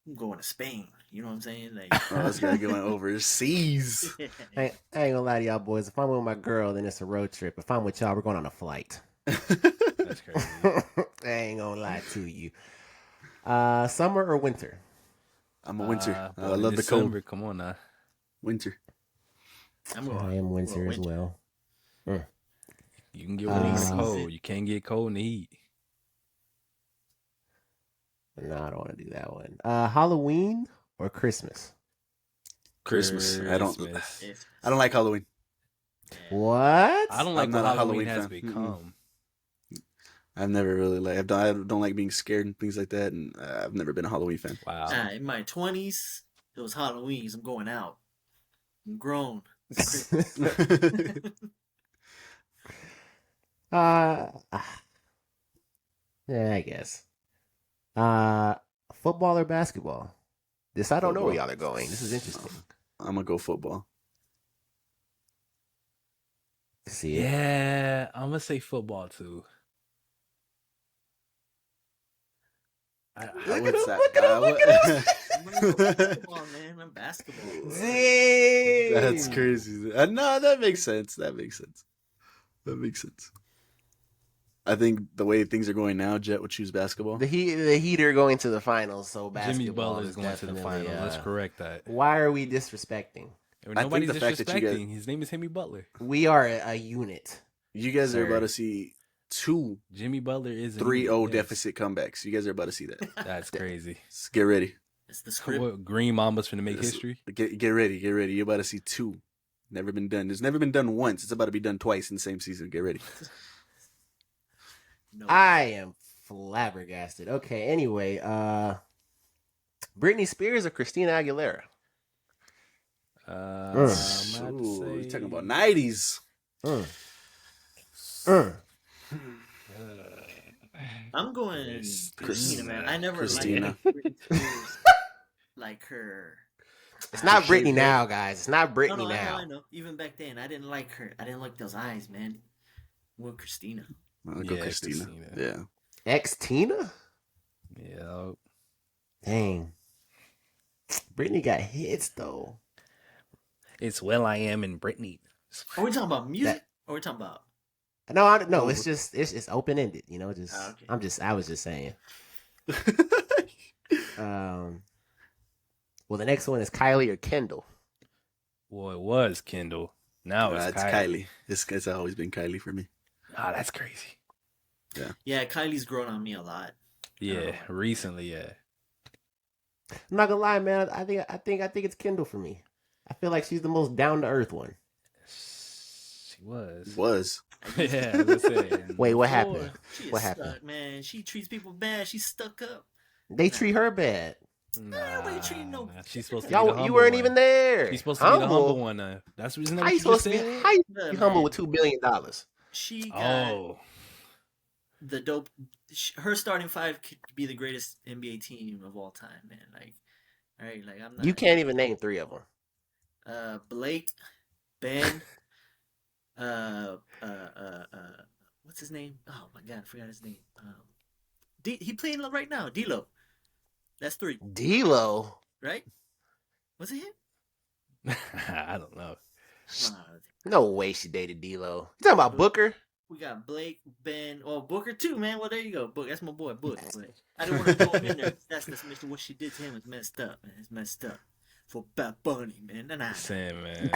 C: I'm going to Spain. You know what I'm saying? Like,
B: Oh, this guy going overseas.
A: I ain't gonna lie to y'all boys. If I'm with my girl, then it's a road trip. If I'm with y'all, we're going on a flight.
D: That's crazy.
A: I ain't gonna lie to you. Summer or winter?
B: I'm a winter.
D: Boy,
B: I love the
D: December,
B: cold.
D: Come on now.
B: Winter.
C: I'm going.
A: I am
C: I'm
A: winter
C: going
A: as well. Mm.
D: You can get warm in the
C: season.
D: cold. You can't get cold in the heat.
A: No, I don't want to do that one. Halloween or Christmas?
B: Christmas.
D: Christmas.
B: I don't like Halloween.
A: What?
D: I don't like
B: I'm
D: what
B: not a
D: Halloween
B: Halloween
D: has
B: fan.
D: become.
B: I've never really I don't like being scared and things like that, and I've never been a Halloween fan.
D: Wow.
C: In my 20s, it was Halloween. I'm going out. I'm grown.
A: Yeah, I guess. Football or basketball? I don't know where y'all are going. This is interesting.
B: I'm gonna go football.
A: See it?
D: Yeah, I'm gonna say football too.
A: Look at him!
C: I'm gonna go basketball, man. I'm basketball.
A: Zing!
B: That's crazy. No, that makes sense. I think the way things are going now, Jet would choose basketball.
A: The Heater going to the finals, so basketball
D: Jimmy Butler
A: is
D: is going to the
A: definitely,
D: finals. Let's correct that.
A: Why are we disrespecting?
D: Nobody's
B: the fact that you
D: disrespecting. His name is Jimmy Butler.
A: We are a unit.
B: You guys are
A: Sir.
B: about to see two
D: Jimmy Butler is
B: 3-0 deficit comebacks. You guys are about to see that.
D: That's crazy.
B: Get ready.
C: It's the script.
D: What, Green Mamba's finna make history.
B: Get ready. You're about to see two. Never been done. It's never been done once. It's about to be done twice in the same season. Get ready.
C: No.
A: I am flabbergasted. Okay, anyway, Britney Spears or Christina Aguilera?
D: I'm gonna have to
B: Ooh,
D: say-
B: you're talking about 90s.
C: I'm going Christina, man. I never
B: Christina.
C: liked Britney Spears, like her.
A: It's not
B: Shape
A: Britney
B: it.
A: now, guys. It's not Britney
C: No,
A: now.
C: I know. Even back then, I didn't like her. I didn't like those eyes, man. Well, Christina.
B: I'll go
D: Yeah,
B: Christina.
D: Christina.
B: Yeah.
A: Ex Tina?
D: Yeah.
A: Dang. Britney got hits though.
D: It's Will I Am and Britney.
C: Are we talking about music? Or are we talking about?
A: No, it's just it's open ended. You know,
C: Okay.
A: I was just saying. Well, the next one is Kylie or Kendall.
D: Well, it was Kendall. Now it's
B: Kylie. It's always been Kylie for me.
D: Ah, that's crazy.
C: Yeah, Kylie's grown on me a lot.
D: Yeah, recently, yeah.
A: I'm not gonna lie, man. I think it's Kendall for me. I feel like she's the most down to earth one.
D: She was.
B: Was.
D: Yeah, let's say.
A: Wait, what happened?
C: She is
A: What happened?
C: stuck, man. She treats people bad. She's stuck up.
A: They treat her bad.
C: Nobody treating no-
D: She's supposed to be the
A: Y'all,
D: humble
A: you weren't
D: one.
A: even there.
D: She's supposed to be the humble one. That's the reason
A: How
D: that
A: you
D: you
A: supposed
D: just
A: to be?
D: said.
A: How you
C: Yeah,
A: be humble
C: man.
A: with $2 billion?
C: She got
D: Oh,
C: the dope. Her starting five could be the greatest NBA team of all time, man. Like, all right, like I'm not.
A: You can't even name 3 of them.
C: Blake, Ben, what's his name? Oh my god, I forgot his name. He playing right now. D'Lo. That's 3,
A: D'Lo.
C: right? Was it him?
D: I don't know.
C: Uh,
A: No way she dated D'Lo. You talking about Booker?
C: we got Blake, Ben, Booker too, man. Well, there you go, Book. That's my boy, Book. But I didn't want to throw him in there. That's what she did to him is messed up, man. It's messed up. For Bad Bunny, man. Nah.
D: Sam, man.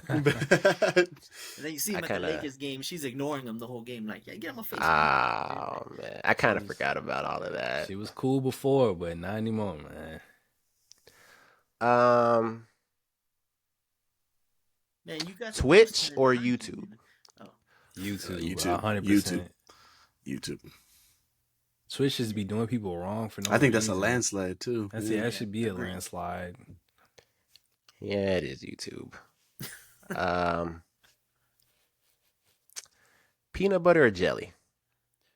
C: And then you see him
A: I
C: at the
A: kinda-
C: Lakers game. She's ignoring him the whole game. Like, yeah, get on my face.
A: Oh man, I kind of forgot about all of that.
D: She was cool before, but not anymore, man.
C: Man, you got
A: Twitch or YouTube?
D: YouTube,
B: YouTube.
D: 100%.
B: YouTube.
D: Twitch just be doing people wrong for no
B: I think that's a
D: reason.
B: landslide too.
D: That should be a
C: Agreed.
D: landslide.
A: Yeah, it is YouTube. Peanut butter or jelly?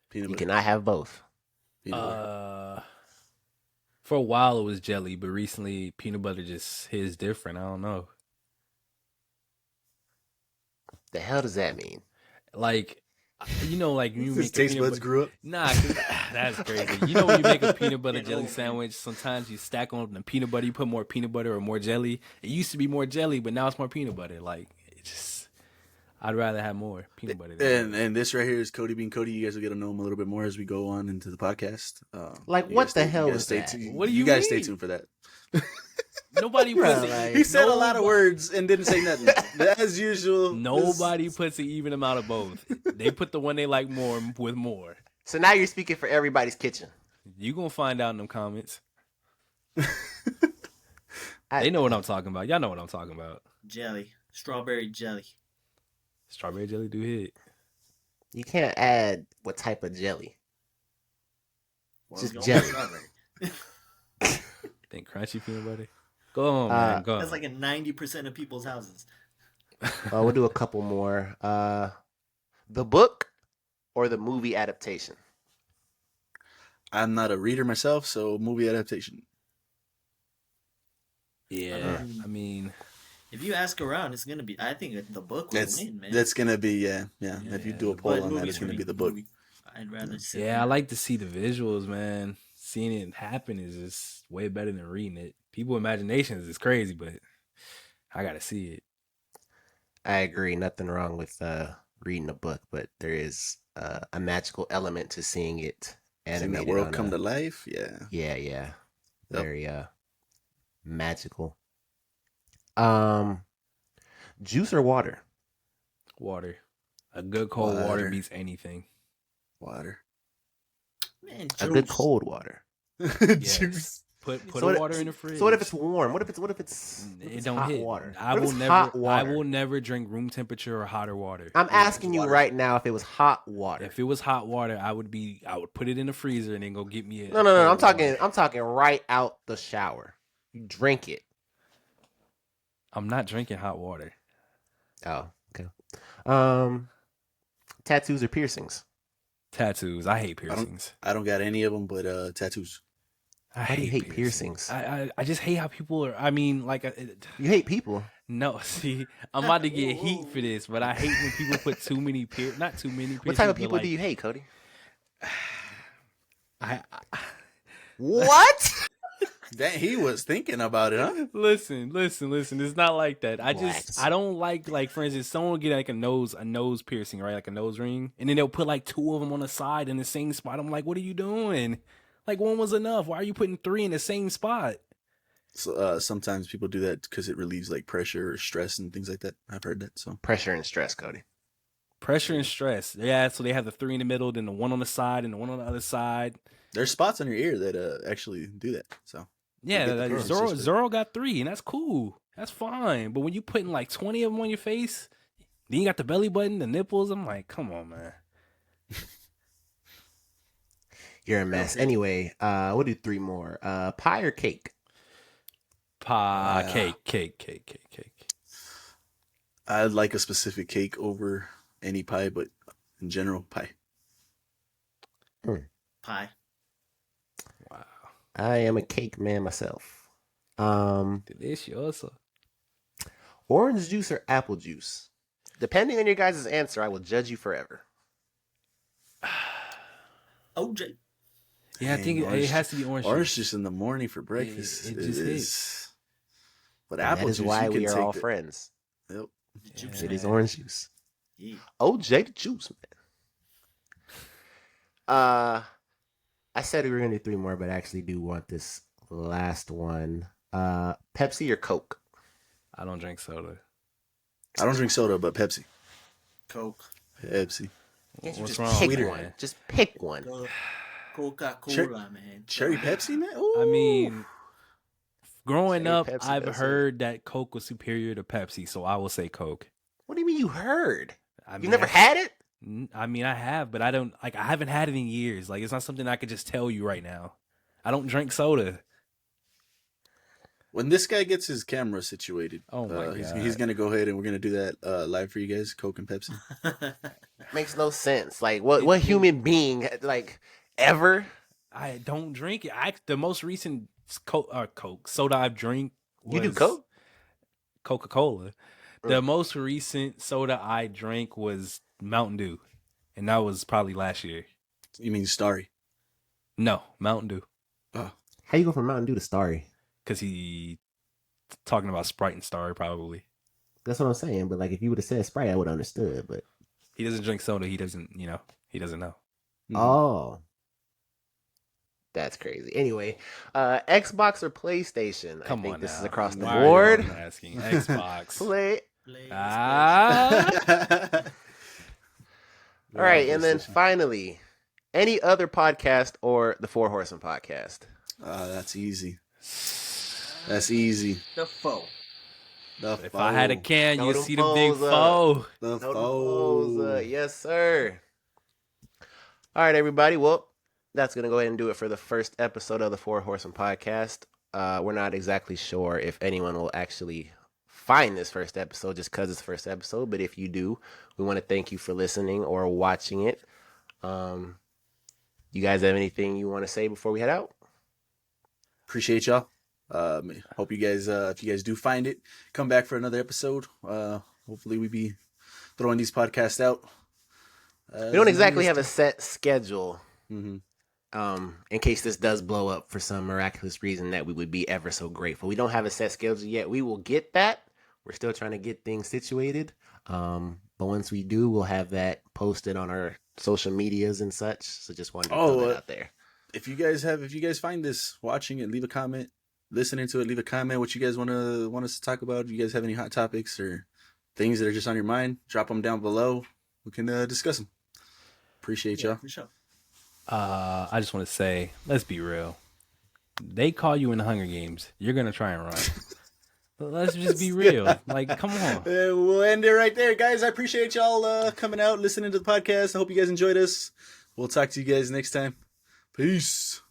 B: Peanut
A: You
B: butter.
A: cannot have both.
B: Peanut butter.
D: For a while it was jelly, but recently peanut butter just hits different. I don't know.
A: The hell does that mean?
D: Like, you know, like you
B: His
D: make a
B: taste
D: peanut
B: buds
D: butter.
B: grew up.
D: Nah, 'cause that's crazy. You know when you make a peanut butter
C: Get
D: jelly
C: over it.
D: sandwich, sometimes you stack on the peanut butter, you put more peanut butter or more jelly. It used to be more jelly, but now it's more peanut butter. Like, it just, I'd rather have more peanut butter.
B: And this right here is Cody being Cody. You guys will get to know him a little bit more as we go on into the podcast.
A: Like,
B: You
A: what
B: guys
A: the
B: stay-
A: hell
B: you guys
A: is
B: stay
A: that?
B: tuned-
D: What do
B: you
D: you
B: guys stay
D: mean?
B: tuned for that.
D: Nobody puts
B: Bro,
D: it.
B: he said a lot of words and didn't say nothing. As usual.
D: Nobody puts an even amount of both. They put the one they like more with more.
A: So now you're speaking for everybody's kitchen.
D: You gonna find out in them comments. They know what I'm talking about. Y'all know what I'm talking about.
C: Jelly. Strawberry jelly.
D: Strawberry jelly do hit.
A: You can't add what type of jelly.
C: Well,
A: Just
C: it's
A: jelly.
C: strawberry.
D: Think crunchy peanut butter. Go on, man. Go on.
C: That's like in 90% of people's houses.
A: We'll do a couple more. The book or the movie adaptation?
B: I'm not a reader myself, so movie adaptation.
D: Yeah, I mean,
C: if you ask around, it's gonna be. I think the book will win, man.
B: That's gonna be yeah. If you do a poll
C: But
B: on that,
C: movies
B: it's gonna
C: for
B: be
C: me,
B: the book.
C: movie. I'd rather sit
D: yeah, I
C: there.
D: like to see the visuals, man. Seeing it happen is just way better than reading it. People's imaginations is crazy, but I gotta see it.
A: I agree. Nothing wrong with reading a book, but there is a magical element to seeing it
B: Seeing
A: animated.
B: that world
A: on
B: come to life, yeah.
A: Yeah.
B: Yep.
A: Very magical. Juice or water?
D: Water, a good cold water beats anything.
B: Water.
C: Man,
A: A good
C: juice.
A: cold water.
B: Juice.
D: Put
A: So what-
D: water in the fridge.
A: So what if it's warm? What if it's
D: It don't
A: hot
D: hit.
A: water?
D: I
A: What if
D: will
A: it's
D: never.
A: hot
D: I
A: water?
D: will never drink room temperature or hotter water.
A: I'm asking you
B: water.
A: right now if it was hot water.
D: If it was hot water, I would put it in the freezer and then go get me a
A: No. I'm
D: cold
A: talking.
D: water.
A: I'm talking right out the shower. You drink it.
D: I'm not drinking hot water.
A: Oh, okay. Tattoos or piercings?
D: Tattoos. I hate piercings.
B: I don't got any of them, but tattoos.
A: Why do you hate piercings?
D: I just hate how people are. I mean, like,
A: You hate people.
D: no. See, I'm about to get heat for this, but I hate when people put too many not too many.
A: What type of
D: piercings,
A: people
D: but,
A: do you hate, Cody?
D: I
A: What?
B: That he was thinking about it, huh?
D: listen. It's not like that. I
A: Relax.
D: don't like for instance, someone will get like a nose piercing, right? Like a nose ring, and then they'll put like two of them on the side in the same spot. I'm like, what are you doing? Like one was enough. Why are you putting three in the same spot?
B: So sometimes people do that because it relieves like pressure or stress and things like that. I've heard that. So
A: Pressure and stress, Cody.
D: Pressure and stress. Yeah, so they have the three in the middle, then the one on the side, and the one on the other side.
B: there's spots on your ear that actually do that. So
D: Yeah,
B: get the feeling,
D: Zoro,
B: sister.
D: Zoro got three, and that's cool. That's fine. But when you putting like 20 of them on your face, then you got the belly button, the nipples. I'm like, come on, man.
A: You're a mess. Anyway, we'll do three more. Pie or cake?
D: Pie,
B: Yeah.
D: cake.
B: I'd like a specific cake over any pie, but in general, pie.
C: Pie.
D: Wow.
A: I am a cake man myself.
D: Delicioso.
A: Orange juice or apple juice? Depending on your guys' answer, I will judge you forever.
C: OJ.
D: Yeah, I
B: Dang,
D: think
B: orange-
D: it has to be orange.
B: Orange
D: juice.
B: juice in the morning for breakfast
D: it just
B: is. But
A: And
B: apple
A: that is
B: juice,
A: why
B: you can
A: we are
B: take
A: all
B: the-
A: friends.
B: Yep.
C: The juice.
A: It is
D: Yeah.
A: orange juice.
C: Yeah.
A: OJ the juice, man. I said we were gonna do three more, but I actually do want this last one. Pepsi or Coke?
D: I don't drink soda.
B: I don't drink soda, but Pepsi.
C: Coke.
B: Pepsi.
A: Can't you
D: What's
A: just
D: wrong
A: pick
D: with
A: one?
D: that?
A: Just pick one.
C: Coca-Cola, man.
B: Cherry Pepsi, man?
D: I
B: Ooh.
D: mean, growing
A: Cherry
D: up,
A: Pepsi,
D: I've
A: that's
D: heard that Coke was superior to Pepsi, so I will say Coke.
A: What do you mean you heard?
D: I
A: You
D: mean,
A: never had it?
D: I mean, I have, but I don't like. I haven't had it in years. Like, it's not something I could just tell you right now. I don't drink soda.
B: When this guy gets his camera situated,
D: Oh my
B: he's
D: God.
B: going to go ahead and we're going to do that live for you guys, Coke and Pepsi.
A: Makes no sense. Like what human being like ever?
D: I don't drink it. The most recent Coke soda I've drank.
A: You do
D: was
A: Coke?
D: Coca-Cola. The most recent soda I drank was Mountain Dew, and that was probably last year.
B: You mean Starry?
D: No, Mountain Dew,
B: Oh,
A: How you go from Mountain Dew to Starry?
D: because he talking about Sprite and Star probably.
A: That's what I'm saying. But like, if you would have said Sprite, I would have understood. But
D: He doesn't drink soda. He doesn't know.
B: Mhm.
A: oh, That's crazy. Anyway, Xbox or PlayStation? I
D: Come
A: think
D: on
A: this
D: now.
A: is across the
D: Why are you
A: board.
D: always asking Xbox.
A: Play.
C: PlayStation.
D: Ah.
A: All right, and then
B: PlayStation.
A: finally, any other podcast or the Four Horsemen podcast?
B: That's easy. That's easy.
C: The foe.
B: The
D: If I had a can,
A: Throw
D: you'd
A: them
D: see the big
A: foes up.
D: foe.
B: The
A: No
B: foe.
A: foes, yes, sir. All right, everybody. Well, that's going to go ahead and do it for the first episode of the Four Horsemen podcast. We're not exactly sure if anyone will actually find this first episode just because it's the first episode. But if you do, we want to thank you for listening or watching it. You guys have anything you want to say before we head out?
B: Appreciate y'all. Hope you guys, if you guys do find it, come back for another episode. Hopefully we be throwing these podcasts out.
A: We don't exactly have a set schedule.
B: Mm-hmm.
A: In case this does blow up for some miraculous reason that we would be ever so grateful. We don't have a set schedule yet. We will get that. We're still trying to get things situated. But once we do, we'll have that posted on our social medias and such. So just wanted to throw that out there.
B: If you guys find this, watching it, leave a comment. Listening to it, leave a comment. What you guys want us to talk about? If you guys have any hot topics or things that are just on your mind, drop them down below. We can discuss them. Appreciate y'all.
C: For sure.
D: I just want to say, let's be real. They call you in the Hunger Games. You're gonna try and run. But let's just be real. Like, come on.
B: We'll end it right there, guys. I appreciate y'all coming out, listening to the podcast. I hope you guys enjoyed us. We'll talk to you guys next time. Peace.